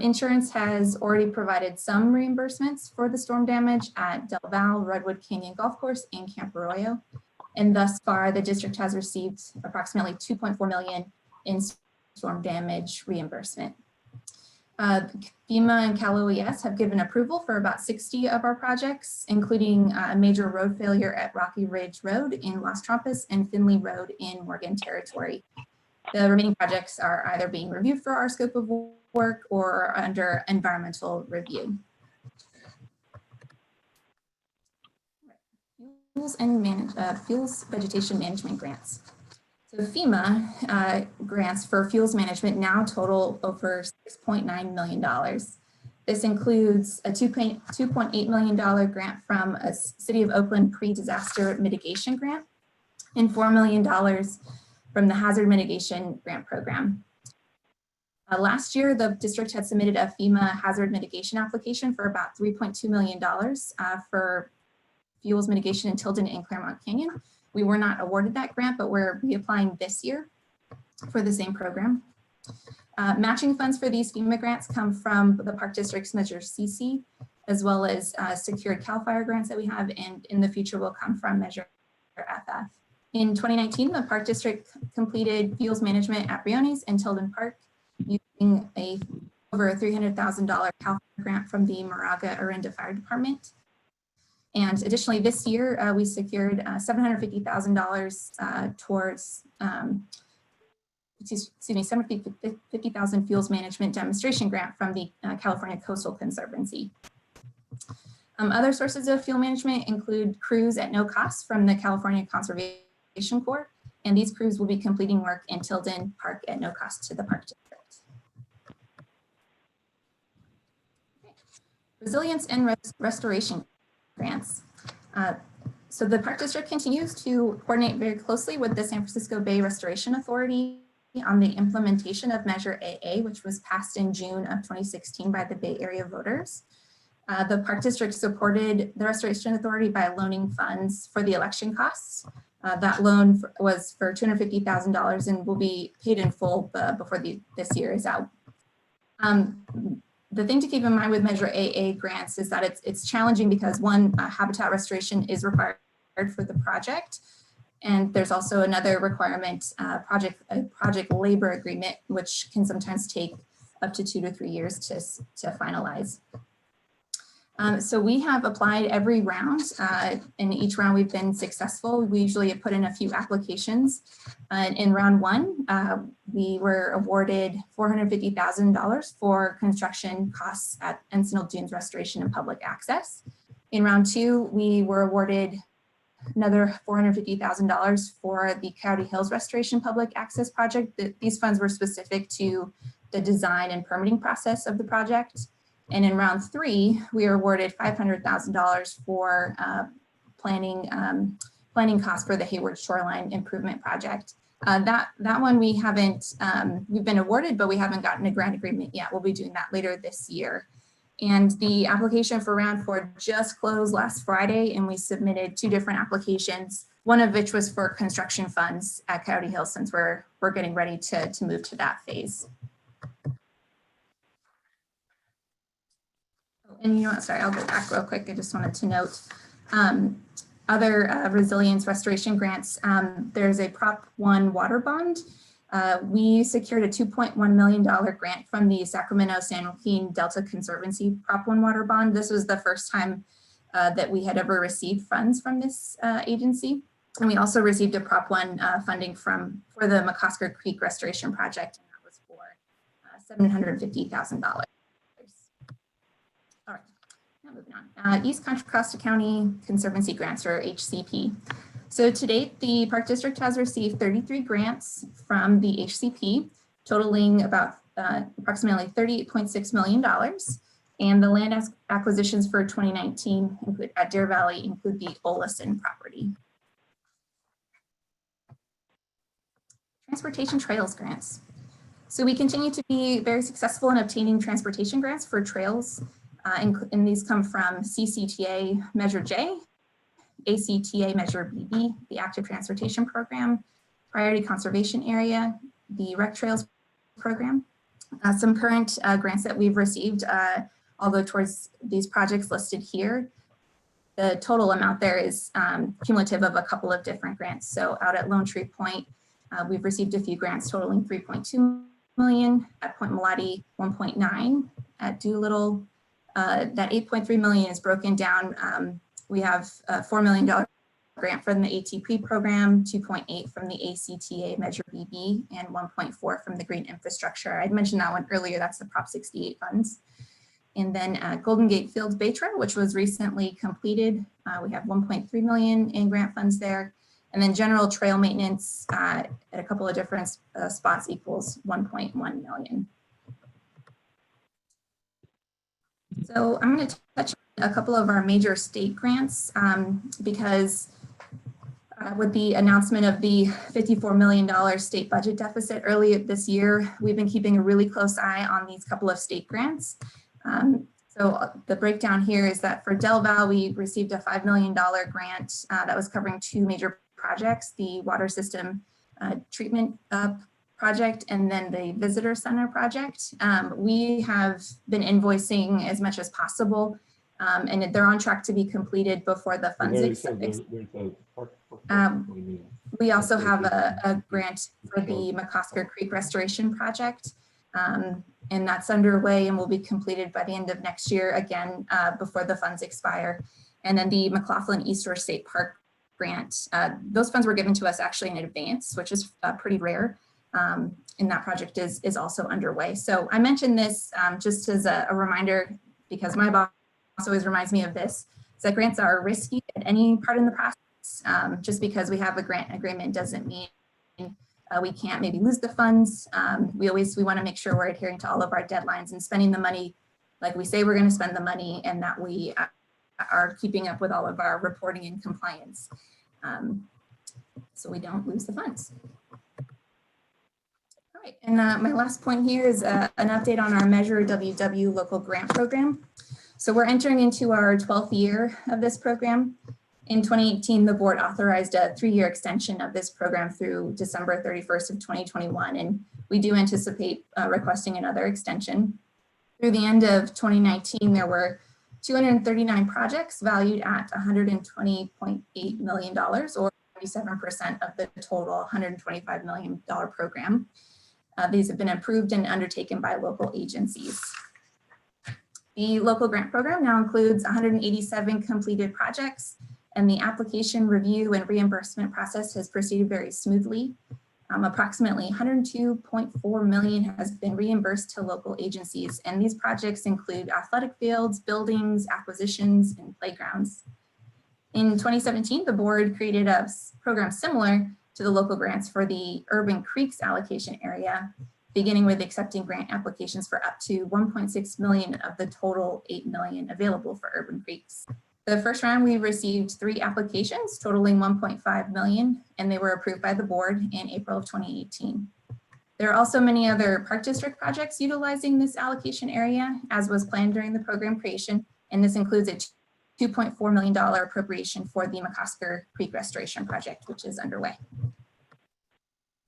Insurance has already provided some reimbursements for the storm damage at Del Val, Redwood Canyon Golf Course, and Camp Arroyo. And thus far, the district has received approximately $2.4 million in storm damage reimbursement. FEMA and Cal OES have given approval for about 60 of our projects, including a major road failure at Rocky Ridge Road in Las Trampas and Finley Road in Morgan Territory. The remaining projects are either being reviewed for our scope of work or are under environmental review. Fuels vegetation management grants. So FEMA grants for fuels management now total over $6.9 million. This includes a $2.8 million grant from a City of Oakland pre-disaster mitigation grant and $4 million from the Hazard Mitigation Grant Program. Last year, the district had submitted a FEMA hazard mitigation application for about $3.2 million for fuels mitigation in Tilden and Claremont Canyon. We were not awarded that grant, but we're reapplying this year for the same program. Matching funds for these FEMA grants come from the Park District's Measure CC, as well as secured CAL FIRE grants that we have, and in the future will come from Measure FF. In 2019, the Park District completed fuels management at Brioni's and Tilden Park using over a $300,000 CAL FIRE grant from the Moraga Orinda Fire Department. And additionally, this year, we secured $750,000 towards, $750,000 fuels management demonstration grant from the California Coastal Conservancy. Other sources of fuel management include crews at no cost from the California Conservation Corps, and these crews will be completing work in Tilden Park at no cost to the Park District. Resilience and restoration grants. So the Park District continues to coordinate very closely with the San Francisco Bay Restoration Authority on the implementation of Measure AA, which was passed in June of 2016 by the Bay Area voters. The Park District supported the Restoration Authority by loaning funds for the election costs. That loan was for $250,000 and will be paid in full before this year is out. The thing to keep in mind with Measure AA grants is that it's challenging because one, habitat restoration is required for the project. And there's also another requirement, a project labor agreement, which can sometimes take up to 2 to 3 years to finalize. So we have applied every round. In each round we've been successful. We usually put in a few applications. In round 1, we were awarded $450,000 for construction costs at Encinal Dunes Restoration and Public Access. In round 2, we were awarded another $450,000 for the Coyote Hills Restoration Public Access Project. These funds were specific to the design and permitting process of the project. And in round 3, we were awarded $500,000 for planning costs for the Hayward Shoreline Improvement Project. That one we haven't, we've been awarded, but we haven't gotten a grant agreement yet. We'll be doing that later this year. And the application for round 4 just closed last Friday, and we submitted 2 different applications, one of which was for construction funds at Coyote Hill, since we're getting ready to move to that phase. And you know what, sorry, I'll go back real quick. I just wanted to note other resilience restoration grants. There's a Prop 1 water bond. We secured a $2.1 million grant from the Sacramento San Joaquin Delta Conservancy Prop 1 water bond. This was the first time that we had ever received funds from this agency. And we also received a Prop 1 funding for the McCosker Creek Restoration Project, and that was for $750,000. All right, now moving on. East Contra Costa County Conservancy Grants, or HCP. So to date, the Park District has received 33 grants from the HCP, totaling about approximately $38.6 million. And the land acquisitions for 2019 at Deer Valley include the Olison property. Transportation trails grants. So we continue to be very successful in obtaining transportation grants for trails, and these come from CCTA Measure J, ACTA Measure BB, the Active Transportation Program, Priority Conservation Area, the Rec Trails Program. Some current grants that we've received, I'll go towards these projects listed here. The total amount there is cumulative of a couple of different grants. So out at Lone Tree Point, we've received a few grants totaling $3.2 million, at Point Malati 1.9, at Doolittle. That $8.3 million is broken down. We have a $4 million grant from the ATP program, 2.8 from the ACTA Measure BB, and 1.4 from the Green Infrastructure. I'd mentioned that one earlier, that's the Prop 68 funds. And then Golden Gate Fields Bay Trail, which was recently completed. We have 1.3 million in grant funds there. And then general trail maintenance at a couple of different spots equals 1.1 million. So I'm going to touch on a couple of our major state grants because with the announcement of the $54 million state budget deficit earlier this year, we've been keeping a really close eye on these couple of state grants. So the breakdown here is that for Del Val, we received a $5 million grant that was covering 2 major projects, the water system treatment project and then the visitor center project. We have been invoicing as much as possible and they're on track to be completed before the funds expire. We also have a grant for the McCosker Creek Restoration Project. And that's underway and will be completed by the end of next year, again, before the funds expire. And then the McLaughlin East Shore State Park grant, those funds were given to us actually in advance, which is pretty rare. And that project is also underway. So I mentioned this just as a reminder, because my boss always reminds me of this, is that grants are risky at any part in the process. Just because we have a grant agreement doesn't mean we can't maybe lose the funds. We want to make sure we're adhering to all of our deadlines and spending the money like we say we're going to spend the money, and that we are keeping up with all of our reporting and compliance, so we don't lose the funds. All right, and my last point here is an update on our Measure WW local grant program. So we're entering into our 12th year of this program. In 2018, the board authorized a 3-year extension of this program through December 31st of 2021, and we do anticipate requesting another extension. Through the end of 2019, there were 239 projects valued at $120.8 million, or 97% of the total $125 million program. These have been approved and undertaken by local agencies. The local grant program now includes 187 completed projects, and the application review and reimbursement process has proceeded very smoothly. Approximately $102.4 million has been reimbursed to local agencies, and these projects include athletic fields, buildings, acquisitions, and playgrounds. In 2017, the board created a program similar to the local grants for the Urban Creeks allocation area, beginning with accepting grant applications for up to 1.6 million of the total 8 million available for Urban Creeks. The first round, we received 3 applications totaling 1.5 million, and they were approved by the board in April of 2018. There are also many other park district projects utilizing this allocation area, as was planned during the program creation, and this includes a $2.4 million appropriation for the McCosker Creek Restoration Project, which is underway.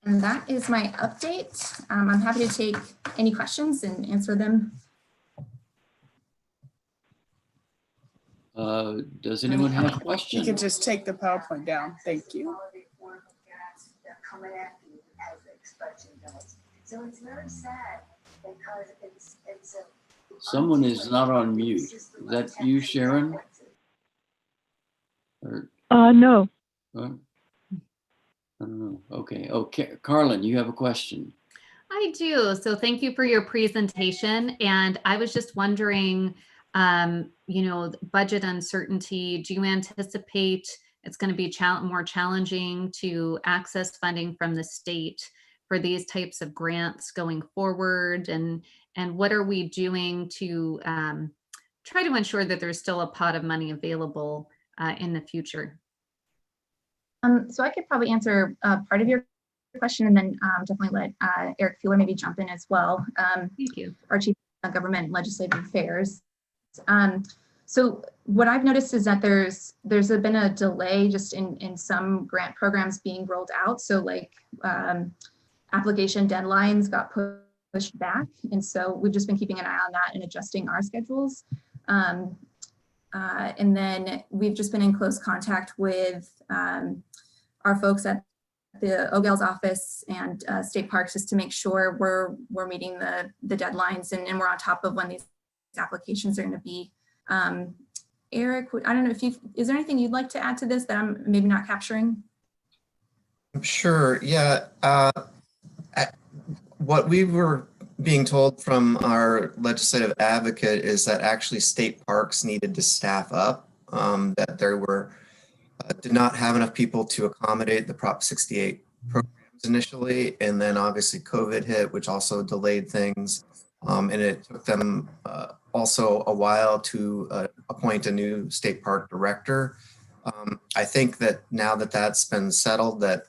And that is my update. I'm happy to take any questions and answer them. Does anyone have questions? You can just take the PowerPoint down. Thank you. So it's very sad because it's Someone is not on mute. Is that you, Sharon? Or, no. I don't know. Okay. Okay. Carlin, you have a question. I do. So thank you for your presentation. And I was just wondering, you know, budget uncertainty, do you anticipate it's going to be more challenging to access funding from the state for these types of grants going forward? And what are we doing to try to ensure that there's still a pot of money available in the future? So I could probably answer part of your question, and then definitely let Eric Fuller maybe jump in as well. Thank you. Our Chief of Government and Legislative Affairs. So what I've noticed is that there's been a delay just in some grant programs being rolled out. So like application deadlines got pushed back. And so we've just been keeping an eye on that and adjusting our schedules. And then we've just been in close contact with our folks at the OGAL's office and state parks just to make sure we're meeting the deadlines and we're on top of when these applications are going to be. Eric, I don't know if is there anything you'd like to add to this that I'm maybe not capturing? Sure, yeah. What we were being told from our legislative advocate is that actually state parks needed to staff up, that there were did not have enough people to accommodate the Prop 68 programs initially, and then obviously COVID hit, which also delayed things, and it took them also a while to appoint a new state park director. I think that now that that's been settled, that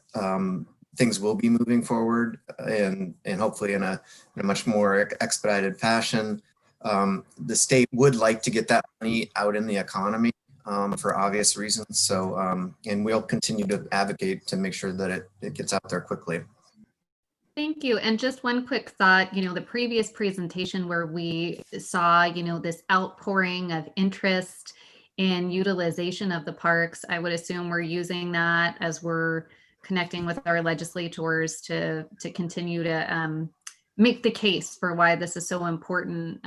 things will be moving forward and hopefully in a much more expedited fashion. The state would like to get that money out in the economy for obvious reasons. So, and we'll continue to advocate to make sure that it gets out there quickly. Thank you. And just one quick thought, you know, the previous presentation where we saw, you know, this outpouring of interest in utilization of the parks, I would assume we're using that as we're connecting with our legislators to continue to make the case for why this is so important,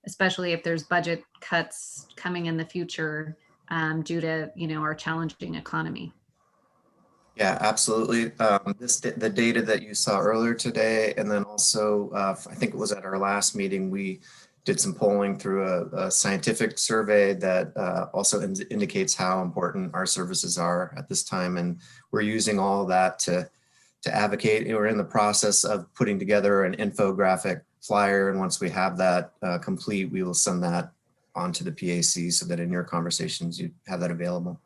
especially if there's budget cuts coming in the future due to, you know, our challenging economy. Yeah, absolutely. The data that you saw earlier today, and then also, I think it was at our last meeting, we did some polling through a scientific survey that also indicates how important our services are at this time. And we're using all of that to advocate. We're in the process of putting together an infographic flyer. And once we have that complete, we will send that on to the PAC so that in your conversations, you have that available.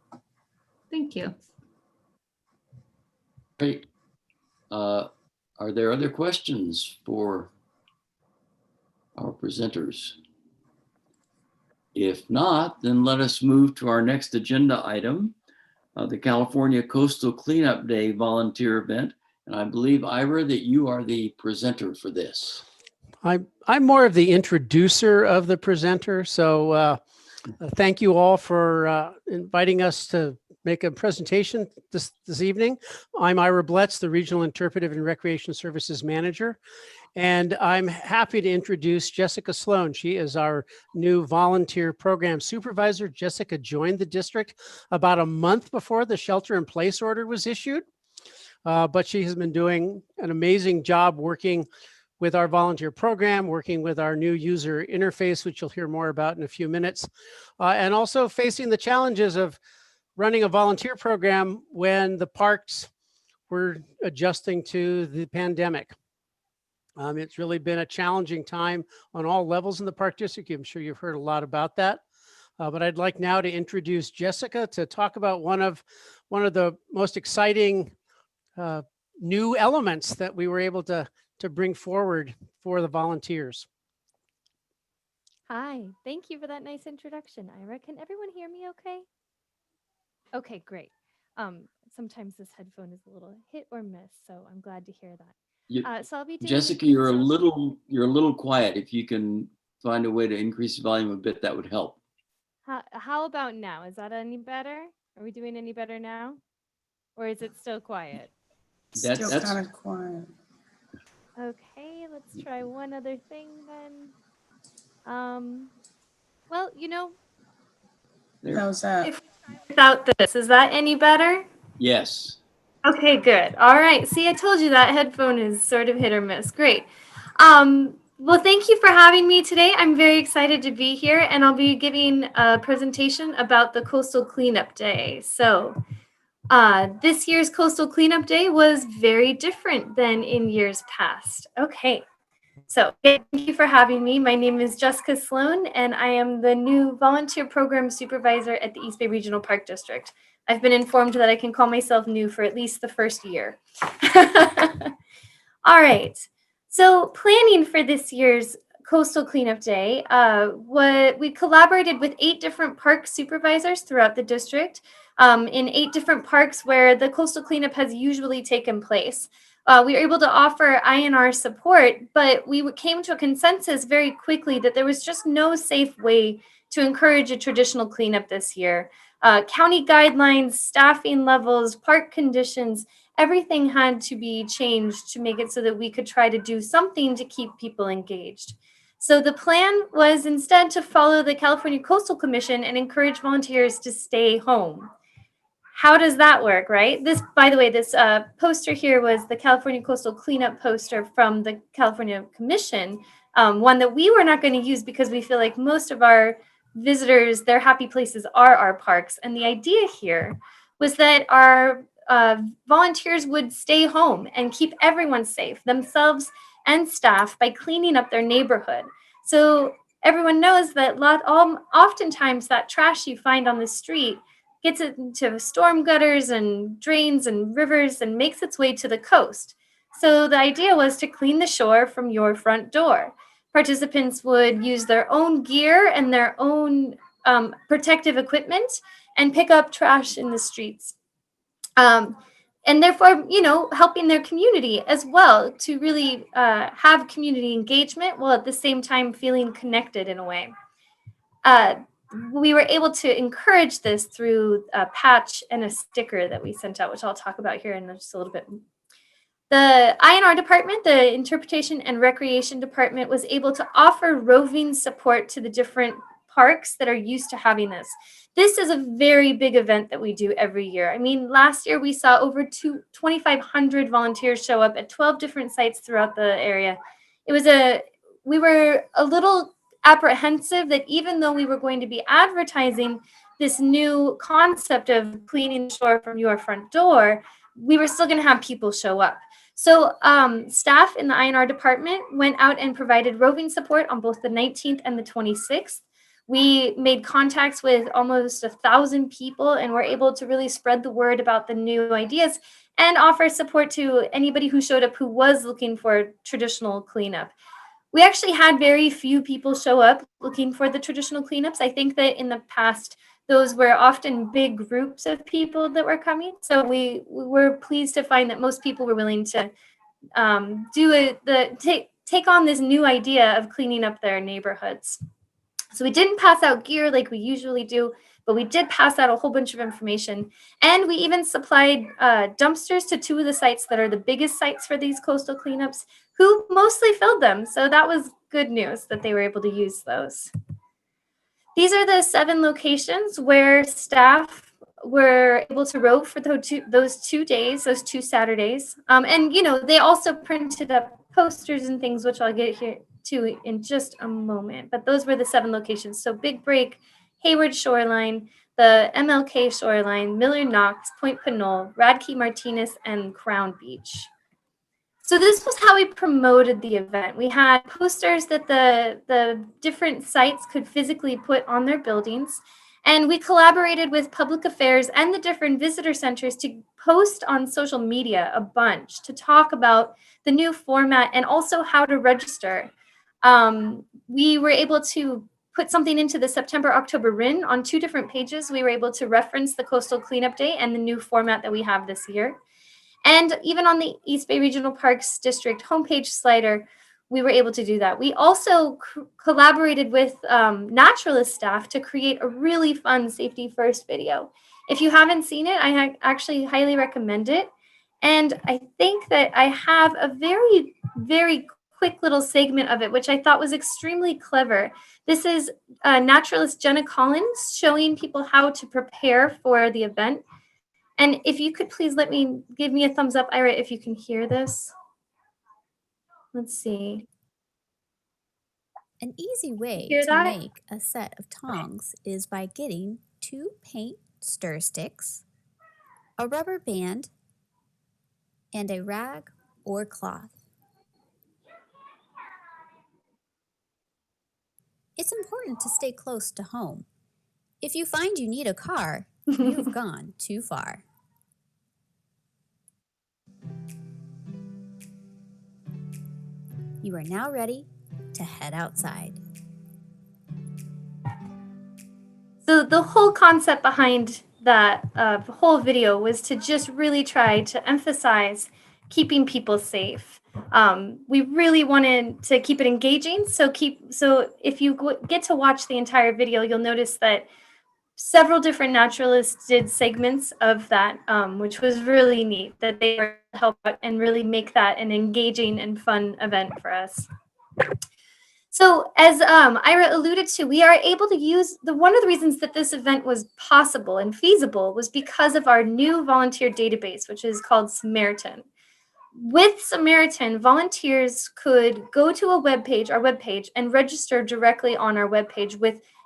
Thank you. Great. Are there other questions for our presenters? If not, then let us move to our next agenda item, the California Coastal Cleanup Day volunteer event. And I believe, Ira, that you are the presenter for this. I'm more of the introducer of the presenter. So thank you all for inviting us to make a presentation this evening. I'm Ira Bletz, the Regional Interpretive and Recreation Services Manager. And I'm happy to introduce Jessica Sloan. She is our new volunteer program supervisor. Jessica joined the district about a month before the shelter-in-place order was issued. But she has been doing an amazing job working with our volunteer program, working with our new user interface, which you'll hear more about in a few minutes, and also facing the challenges of running a volunteer program when the parks were adjusting to the pandemic. It's really been a challenging time on all levels in the Park District. I'm sure you've heard a lot about that. But I'd like now to introduce Jessica to talk about one of the most exciting new elements that we were able to bring forward for the volunteers. Hi, thank you for that nice introduction, Ira. Can everyone hear me okay? Okay, great. Sometimes this headphone is a little hit or miss, so I'm glad to hear that. So I'll be doing Jessica, you're a little quiet. If you can find a way to increase the volume a bit, that would help. How about now? Is that any better? Are we doing any better now? Or is it still quiet? Still kind of quiet. Okay, let's try one other thing then. Well, How's that? if without this, is that any better? Yes. Okay, good. All right. See, I told you that headphone is sort of hit or miss. Great. Well, thank you for having me today. I'm very excited to be here, and I'll be giving a presentation about the Coastal Cleanup Day. So, this year's Coastal Cleanup Day was very different than in years past. Okay. So, thank you for having me. My name is Jessica Sloan, and I am the new volunteer program supervisor at the East Bay Regional Park District. I've been informed that I can call myself new for at least the first year. All right. So planning for this year's Coastal Cleanup Day, we collaborated with 8 different park supervisors throughout the district in 8 different parks where the coastal cleanup has usually taken place. We were able to offer INR support, but we came to a consensus very quickly that there was just no safe way to encourage a traditional cleanup this year. County guidelines, staffing levels, park conditions, everything had to be changed to make it so that we could try to do something to keep people engaged. So the plan was instead to follow the California Coastal Commission and encourage volunteers to stay home. How does that work, right? This, by the way, this poster here was the California Coastal Cleanup poster from the California Commission, one that we were not going to use because we feel like most of our visitors, their happy places are our parks. And the idea here was that our volunteers would stay home and keep everyone safe, themselves and staff, by cleaning up their neighborhood. So everyone knows that oftentimes that trash you find on the street gets into storm gutters and drains and rivers and makes its way to the coast. So the idea was to clean the shore from your front door. Participants would use their own gear and their own protective equipment and pick up trash in the streets. And therefore, helping their community as well to really have community engagement while at the same time feeling connected in a way. We were able to encourage this through a patch and a sticker that we sent out, which I'll talk about here in just a little bit. The INR department, the Interpretation and Recreation Department, was able to offer roving support to the different parks that are used to having this. This is a very big event that we do every year. I mean, last year we saw over 2,500 volunteers show up at 12 different sites throughout the area. We were a little apprehensive that even though we were going to be advertising this new concept of cleaning the shore from your front door, we were still going to have people show up. So staff in the INR department went out and provided roving support on both the 19th and the 26th. We made contacts with almost 1,000 people and were able to really spread the word about the new ideas and offer support to anybody who showed up who was looking for traditional cleanup. We actually had very few people show up looking for the traditional cleanups. I think that in the past, those were often big groups of people that were coming. So we were pleased to find that most people were willing to take on this new idea of cleaning up their neighborhoods. So we didn't pass out gear like we usually do, but we did pass out a whole bunch of information. And we even supplied dumpsters to 2 of the sites that are the biggest sites for these coastal cleanups, who mostly filled them. So that was good news that they were able to use those. These are the 7 locations where staff were able to rove for those 2 days, those 2 Saturdays. And, they also printed up posters and things, which I'll get here to in just a moment. But those were the 7 locations. So Big Break, Hayward Shoreline, the MLK Shoreline, Miller Knox, Point Pinole, Radke Martinez, and Crown Beach. So this was how we promoted the event. We had posters that the different sites could physically put on their buildings. And we collaborated with public affairs and the different visitor centers to post on social media a bunch to talk about the new format and also how to register. We were able to put something into the September-October RIN on 2 different pages. We were able to reference the Coastal Cleanup Day and the new format that we have this year. And even on the East Bay Regional Parks District homepage slider, we were able to do that. We also collaborated with naturalist staff to create a really fun safety first video. If you haven't seen it, I actually highly recommend it. And I think that I have a very, very quick little segment of it, which I thought was extremely clever. This is naturalist Jenna Collins showing people how to prepare for the event. And if you could please give me a thumbs up, Ira, if you can hear this. Let's see. An easy way Hear to that? make a set of tongs is by getting 2 paint stir sticks, a rubber band, and a rag or cloth. It's important to stay close to home. If you find you need a car, you've gone too far. You are now ready to head outside. So the whole concept behind that whole video was to just really try to emphasize keeping people safe. We really wanted to keep it engaging. So if you get to watch the entire video, you'll notice that several different naturalists did segments of that, which was really neat, that they were to help out and really make that an engaging and fun event for us. So as Ira alluded to, we are able to use one of the reasons that this event was possible and feasible was because of our new volunteer database, which is called Samaritan. With Samaritan, volunteers could go to our webpage, and register directly on our webpage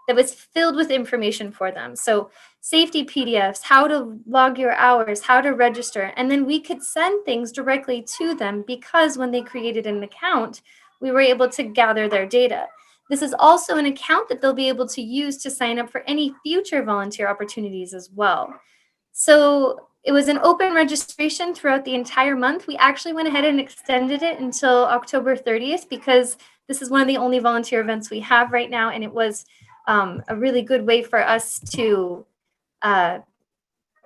that was filled with information for them. So safety PDFs, how to log your hours, how to register, and then we could send things directly to them because when they created an account, we were able to gather their data. This is also an account that they'll be able to use to sign up for any future volunteer opportunities as well. So it was an open registration throughout the entire month. We actually went ahead and extended it until October 30th because this is one of the only volunteer events we have right now, and it was a really good way for us to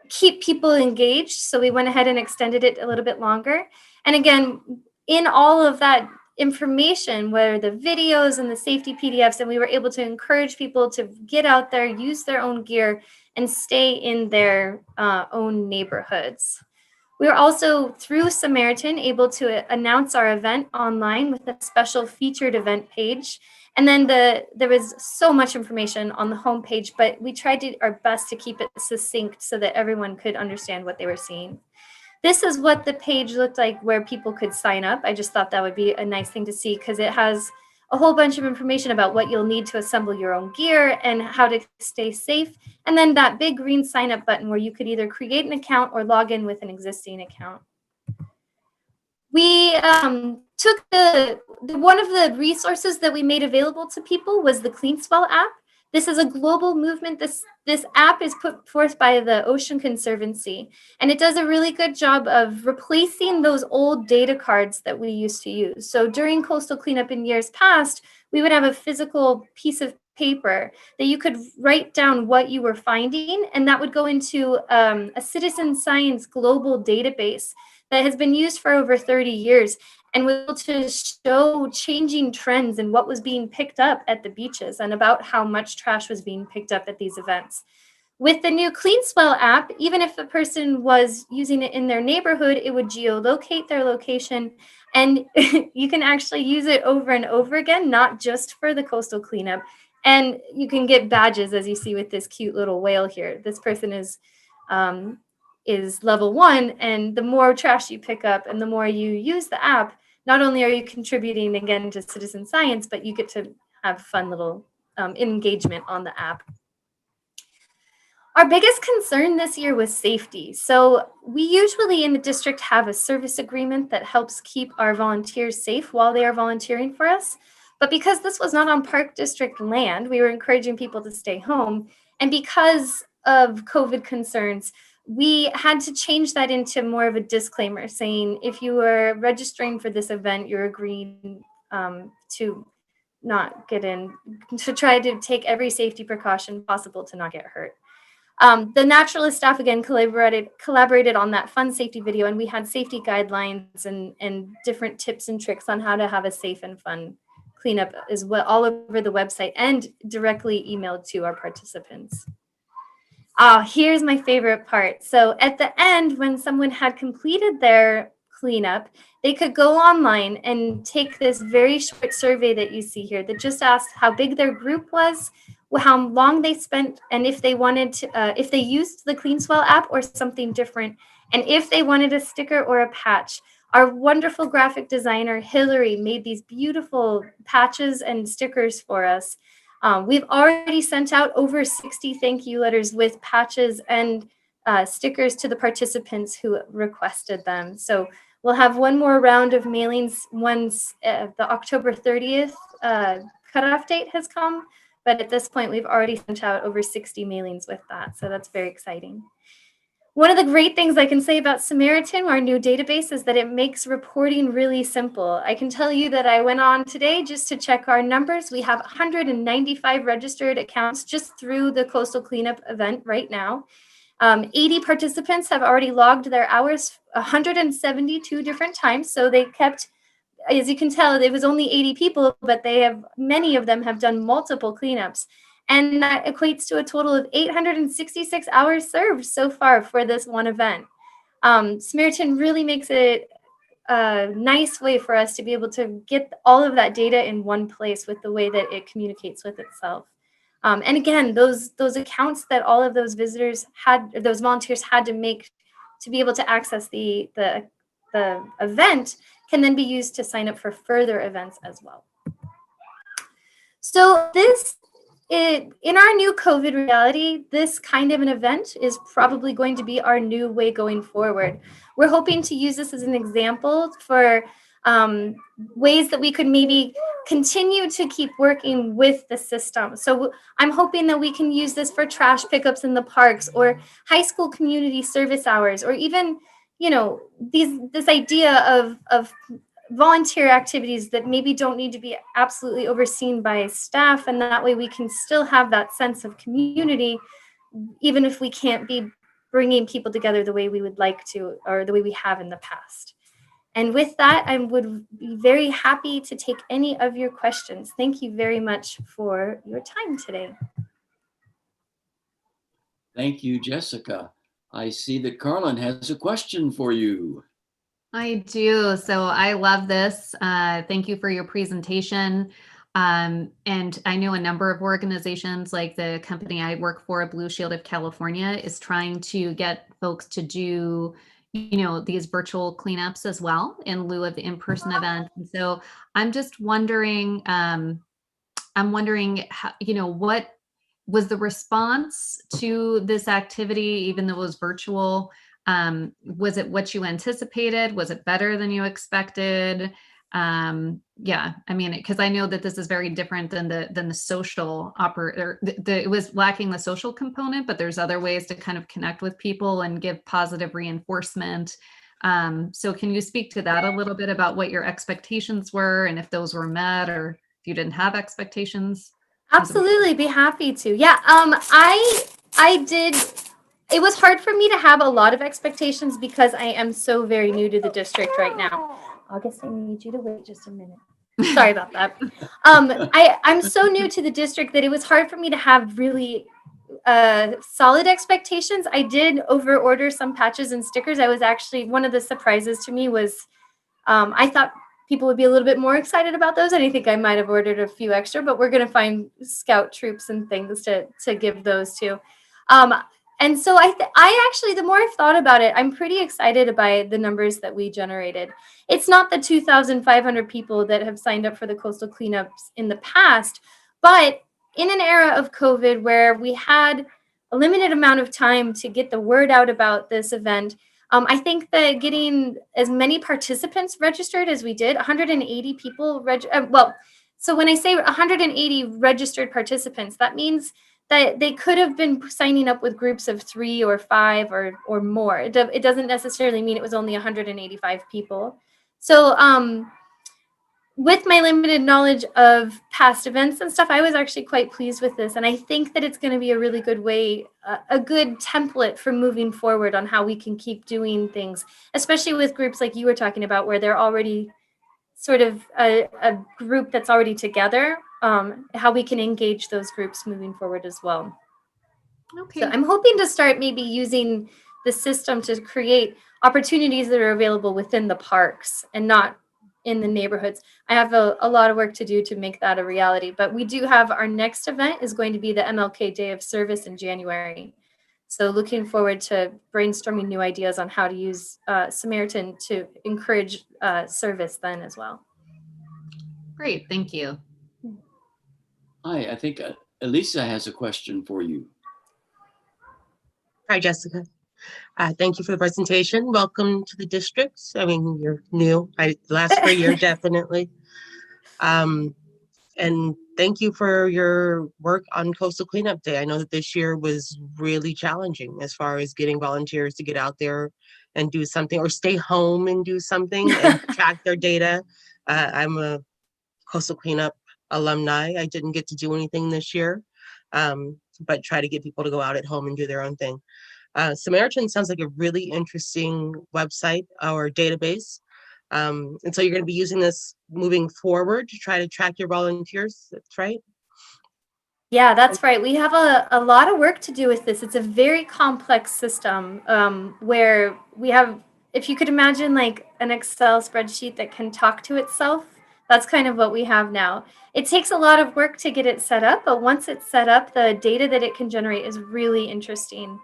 keep people engaged. So we went ahead and extended it a little bit longer. And again, in all of that information, where the videos and the safety PDFs, and we were able to encourage people to get out there, use their own gear, and stay in their own neighborhoods. We were also, through Samaritan, able to announce our event online with a special featured event page. And then there was so much information on the homepage, but we tried our best to keep it succinct so that everyone could understand what they were seeing. This is what the page looked like where people could sign up. I just thought that would be a nice thing to see because it has a whole bunch of information about what you'll need to assemble your own gear and how to stay safe. And then that big green sign up button where you could either create an account or log in with an existing account. We took one of the resources that we made available to people was the CleanSwell app. This is a global movement. This app is put forth by the Ocean Conservancy, and it does a really good job of replacing those old data cards that we used to use. So during coastal cleanup in years past, we would have a physical piece of paper that you could write down what you were finding, and that would go into a citizen science global database that has been used for over 30 years and was able to show changing trends in what was being picked up at the beaches and about how much trash was being picked up at these events. With the new CleanSwell app, even if the person was using it in their neighborhood, it would geolocate their location, and you can actually use it over and over again, not just for the coastal cleanup. And you can get badges, as you see with this cute little whale here. This person is level 1, and the more trash you pick up and the more you use the app, not only are you contributing again to citizen science, but you get to have fun little engagement on the app. Our biggest concern this year was safety. So we usually in the district have a service agreement that helps keep our volunteers safe while they are volunteering for us. But because this was not on Park District land, we were encouraging people to stay home. And because of COVID concerns, we had to change that into more of a disclaimer saying, if you are registering for this event, you're agreeing to not get in, to try to take every safety precaution possible to not get hurt. The naturalist staff again collaborated on that fun safety video, and we had safety guidelines and different tips and tricks on how to have a safe and fun cleanup as well, all over the website and directly emailed to our participants. Here's my favorite part. So at the end, when someone had completed their cleanup, they could go online and take this very short survey that you see here that just asked how big their group was, how long they spent, and if they wanted to, if they used the CleanSwell app or something different, and if they wanted a sticker or a patch. Our wonderful graphic designer, Hillary, made these beautiful patches and stickers for us. We've already sent out over 60 thank you letters with patches and stickers to the participants who requested them. So we'll have one more round of mailings once the October 30th cutoff date has come. But at this point, we've already sent out over 60 mailings with that. So that's very exciting. One of the great things I can say about Samaritan, our new database, is that it makes reporting really simple. I can tell you that I went on today just to check our numbers. We have 195 registered accounts just through the coastal cleanup event right now. 80 participants have already logged their hours 172 different times. So they kept, as you can tell, it was only 80 people, but many of them have done multiple cleanups. And that equates to a total of 866 hours served so far for this one event. Samaritan really makes it a nice way for us to be able to get all of that data in one place with the way that it communicates with itself. And again, those accounts that all of those visitors had, those volunteers had to make to be able to access the event can then be used to sign up for further events as well. So in our new COVID reality, this kind of an event is probably going to be our new way going forward. We're hoping to use this as an example for ways that we could maybe continue to keep working with the system. So I'm hoping that we can use this for trash pickups in the parks or high school community service hours, or even, you know, this idea of volunteer activities that maybe don't need to be absolutely overseen by staff, and that way we can still have that sense of community, even if we can't be bringing people together the way we would like to, or the way we have in the past. And with that, I would be very happy to take any of your questions. Thank you very much for your time today. Thank you, Jessica. I see that Carlin has a question for you. I do. So I love this. Thank you for your presentation. And I know a number of organizations, like the company I work for, Blue Shield of California, is trying to get folks to do, you know, these virtual cleanups as well in lieu of in-person events. And so I'm just wondering, how, you know, what was the response to this activity, even though it was virtual? Was it what you anticipated? Was it better than you expected? Yeah, I mean, because I know that this is very different than the social it was lacking the social component, but there's other ways to kind of connect with people and give positive reinforcement. So can you speak to that a little bit about what your expectations were, and if those were met, or if you didn't have expectations? Absolutely, be happy to. Yeah, I did. It was hard for me to have a lot of expectations because I am so very new to the district right now. August, I need you to wait just a minute. Sorry about that. I'm so new to the district that it was hard for me to have really solid expectations. I did over order some patches and stickers. I was actually, one of the surprises to me was I thought people would be a little bit more excited about those. I think I might have ordered a few extra, but we're going to find scout troops and things to give those to. And so I actually, the more I've thought about it, I'm pretty excited by the numbers that we generated. It's not the 2,500 people that have signed up for the coastal cleanups in the past, but in an era of COVID where we had a limited amount of time to get the word out about this event. I think that getting as many participants registered as we did, 180 people, so when I say 180 registered participants, that means that they could have been signing up with groups of 3 or 5 or more. It doesn't necessarily mean it was only 185 people. So with my limited knowledge of past events and stuff, I was actually quite pleased with this. And I think that it's going to be a really good way, a good template for moving forward on how we can keep doing things, especially with groups like you were talking about, where they're already sort of a group that's already together, how we can engage those groups moving forward as well. Okay. So I'm hoping to start maybe using the system to create opportunities that are available within the parks and not in the neighborhoods. I have a lot of work to do to make that a reality, but we do have our next event is going to be the MLK Day of Service in January. So looking forward to brainstorming new ideas on how to use Samaritan to encourage service then as well. Great, thank you. Hi, I think Elisa has a question for you. Hi, Jessica. Thank you for the presentation. Welcome to the district. I mean, you're new. Last for a year, definitely. And thank you for your work on Coastal Cleanup Day. I know that this year was really challenging as far as getting volunteers to get out there and do something, or stay home and do something and track their data. I'm a Coastal Cleanup alumni. I didn't get to do anything this year, but try to get people to go out at home and do their own thing. Samaritan sounds like a really interesting website or database. And so you're going to be using this moving forward to try to track your volunteers. That's right. Yeah, that's right. We have a lot of work to do with this. It's a very complex system where we have, if you could imagine like an Excel spreadsheet that can talk to itself, that's kind of what we have now. It takes a lot of work to get it set up, but once it's set up, the data that it can generate is really interesting.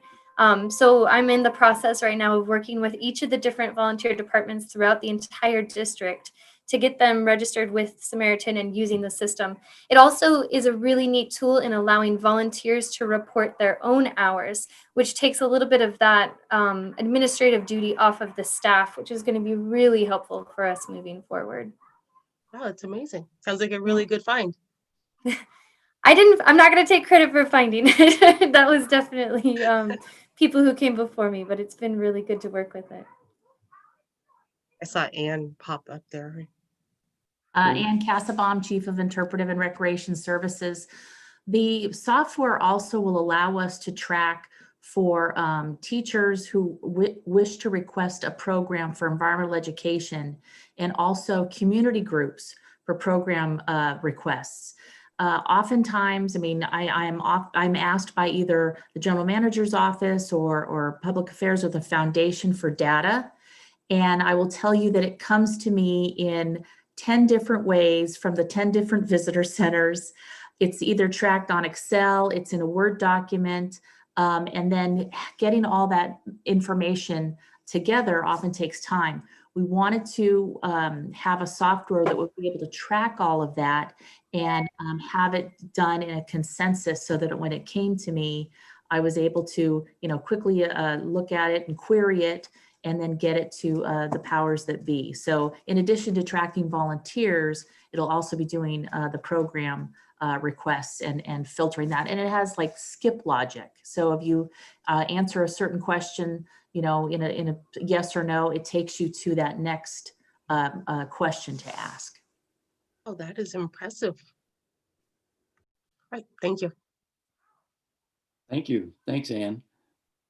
So I'm in the process right now of working with each of the different volunteer departments throughout the entire district to get them registered with Samaritan and using the system. It also is a really neat tool in allowing volunteers to report their own hours, which takes a little bit of that administrative duty off of the staff, which is going to be really helpful for us moving forward. Oh, it's amazing. Sounds like a really good find. I'm not going to take credit for finding it. That was definitely people who came before me, but it's been really good to work with it. I saw Anne pop up there. Ann Cassabaum, Chief of Interpretive and Recreation Services. The software also will allow us to track for teachers who wish to request a program for environmental education, and also community groups for program requests. Oftentimes, I mean, I'm asked by either the general manager's office or public affairs or the foundation for data. And I will tell you that it comes to me in 10 different ways from the 10 different visitor centers. It's either tracked on Excel, it's in a Word document, and then getting all that information together often takes time. We wanted to have a software that would be able to track all of that and have it done in a consensus so that when it came to me, I was able to, quickly look at it and query it and then get it to the powers that be. So in addition to tracking volunteers, it'll also be doing the program requests and filtering that. And it has like skip logic. So if you answer a certain question, in a yes or no, it takes you to that next question to ask. Oh, that is impressive. Right, thank you. Thank you. Thanks, Anne.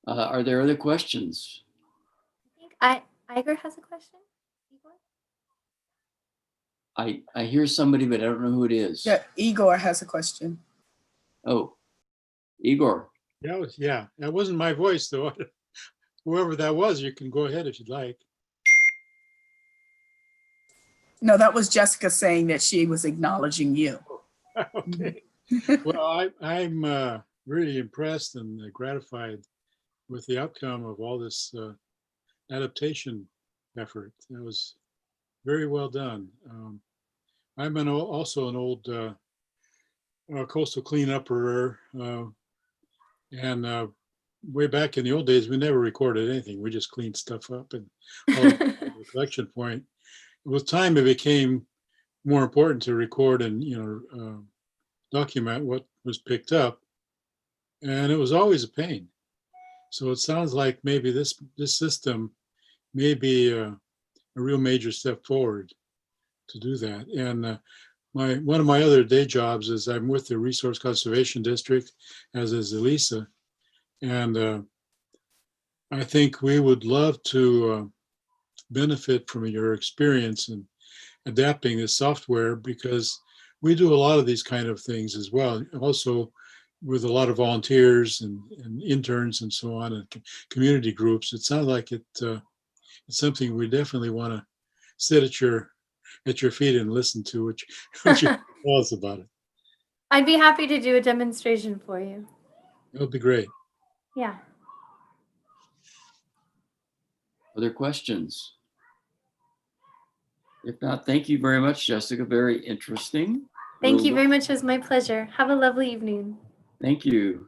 Are there other questions? Igor has a question. I hear somebody, but I don't know who it is. Yeah, Igor has a question. Oh, Igor. Yeah, that wasn't my voice though. Whoever that was, you can go ahead if you'd like. No, that was Jessica saying that she was acknowledging you. Okay. Well, I'm really impressed and gratified with the outcome of all this adaptation effort. That was very well done. I'm also an old coastal cleanupper. And way back in the old days, we never recorded anything. We just cleaned stuff up and all the collection point. With time, it became more important to record and document what was picked up, and it was always a pain. So it sounds like maybe this system may be a real major step forward to do that. And one of my other day jobs is I'm with the Resource Conservation District, as is Elisa, and I think we would love to benefit from your experience in adapting this software, because we do a lot of these kind of things as well, also with a lot of volunteers and interns and so on, and community groups. It sounds like it's something we definitely want to sit at your feet and listen to what you tell us about it. I'd be happy to do a demonstration for you. That would be great. Yeah. Other questions? If not, thank you very much, Jessica. Very interesting. Thank you very much. It was my pleasure. Have a lovely evening. Thank you.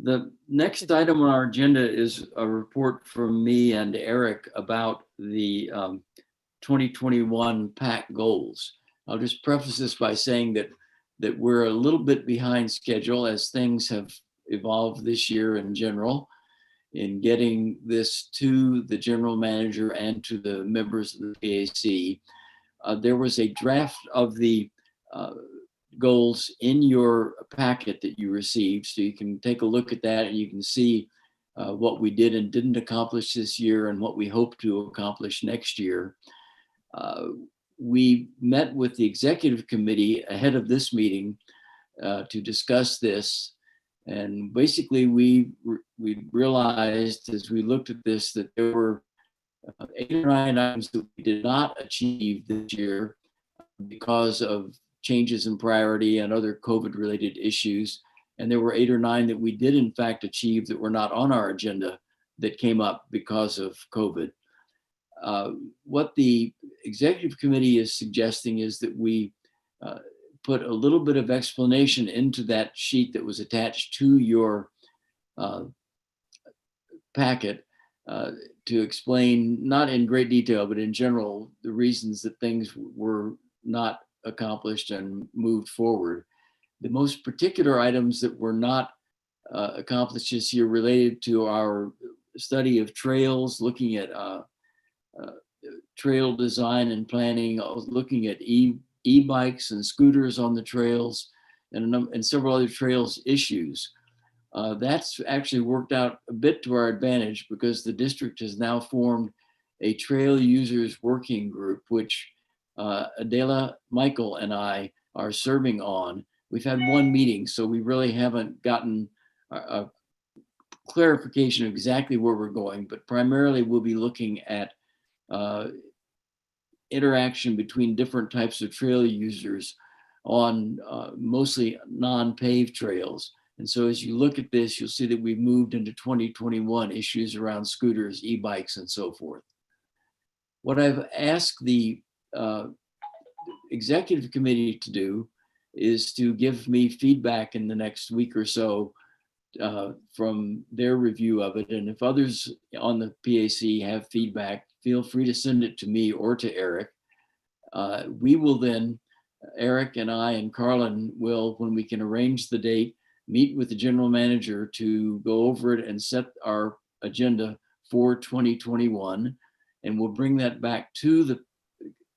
The next item on our agenda is a report from me and Eric about the 2021 PAC goals. I'll just preface this by saying that we're a little bit behind schedule as things have evolved this year in general in getting this to the general manager and to the members of the PAC. There was a draft of the goals in your packet that you received, so you can take a look at that and you can see what we did and didn't accomplish this year and what we hope to accomplish next year. We met with the executive committee ahead of this meeting to discuss this. And basically, we realized as we looked at this that there were 8 or 9 items that we did not achieve this year because of changes in priority and other COVID-related issues. And there were 8 or 9 that we did in fact achieve that were not on our agenda that came up because of COVID. What the executive committee is suggesting is that we put a little bit of explanation into that sheet that was attached to your packet to explain, not in great detail, but in general, the reasons that things were not accomplished and moved forward. The most particular items that were not accomplished this year related to our study of trails, looking at trail design and planning, looking at e-bikes and scooters on the trails, and several other trails issues. That's actually worked out a bit to our advantage because the district has now formed a trail users working group, which Adela, Michael, and I are serving on. We've had one meeting, so we really haven't gotten a clarification of exactly where we're going, but primarily we'll be looking at interaction between different types of trail users on mostly non-paved trails. And so as you look at this, you'll see that we've moved into 2021 issues around scooters, e-bikes, and so forth. What I've asked the executive committee to do is to give me feedback in the next week or so from their review of it. And if others on the PAC have feedback, feel free to send it to me or to Eric. We will then, Eric and I and Carlin will, when we can arrange the date, meet with the general manager to go over it and set our agenda for 2021. And we'll bring that back to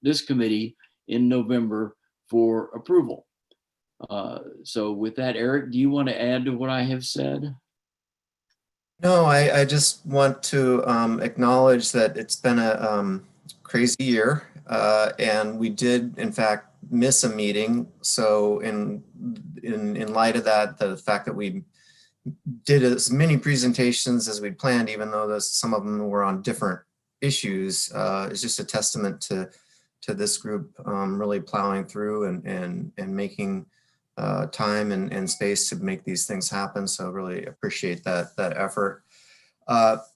this committee in November for approval. So with that, Eric, do you want to add to what I have said? No, I just want to acknowledge that it's been a crazy year, and we did, in fact, miss a meeting. So in light of that, the fact that we did as many presentations as we planned, even though some of them were on different issues, is just a testament to this group really plowing through and making time and space to make these things happen. So really appreciate that effort.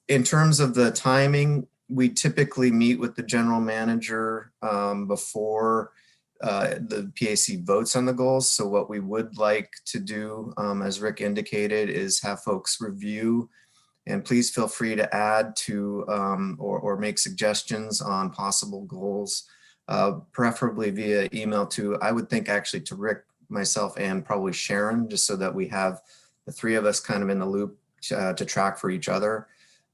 In terms of the timing, we typically meet with the general manager before the PAC votes on the goals. So what we would like to do, as Rick indicated, is have folks review, and please feel free to add to or make suggestions on possible goals, preferably via email to, I would think actually to Rick, myself, and probably Sharon, just so that we have the three of us kind of in the loop to track for each other.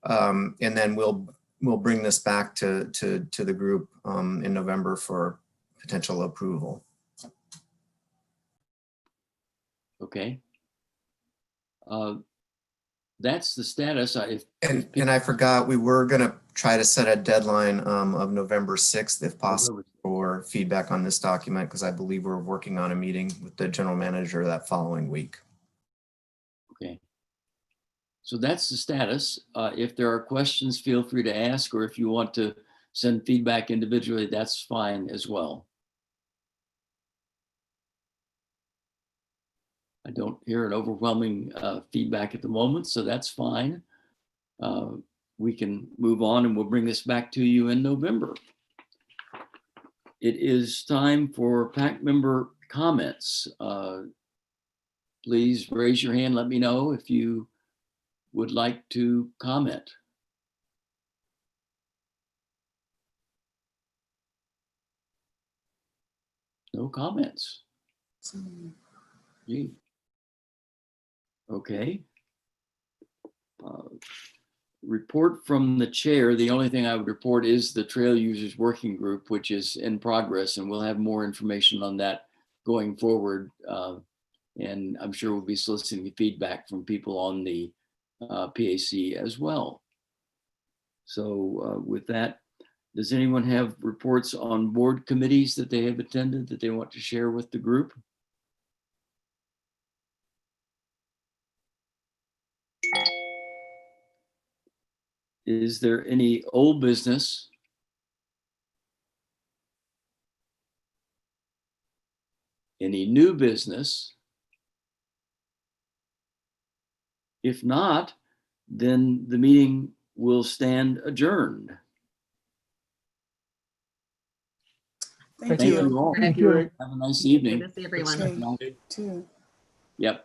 And then we'll bring this back to the group in November for potential approval. Okay. That's the status. And I forgot, we were going to try to set a deadline of November 6th, if possible, for feedback on this document, because I believe we're working on a meeting with the general manager that following week. Okay. So that's the status. If there are questions, feel free to ask, or if you want to send feedback individually, that's fine as well. I don't hear an overwhelming feedback at the moment, so that's fine. We can move on, and we'll bring this back to you in November. It is time for PAC member comments. Please raise your hand. Let me know if you would like to comment. No comments. Gee. Okay. Report from the chair. The only thing I would report is the Trail Users Working Group, which is in progress, and we'll have more information on that going forward. And I'm sure we'll be soliciting feedback from people on the PAC as well. So with that, does anyone have reports on board committees that they have attended that they want to share with the group? Is there any old business? Any new business? If not, then the meeting will stand adjourned. Thank you. all. Thank you. Have a nice evening. Good to see everyone. Too. Yep.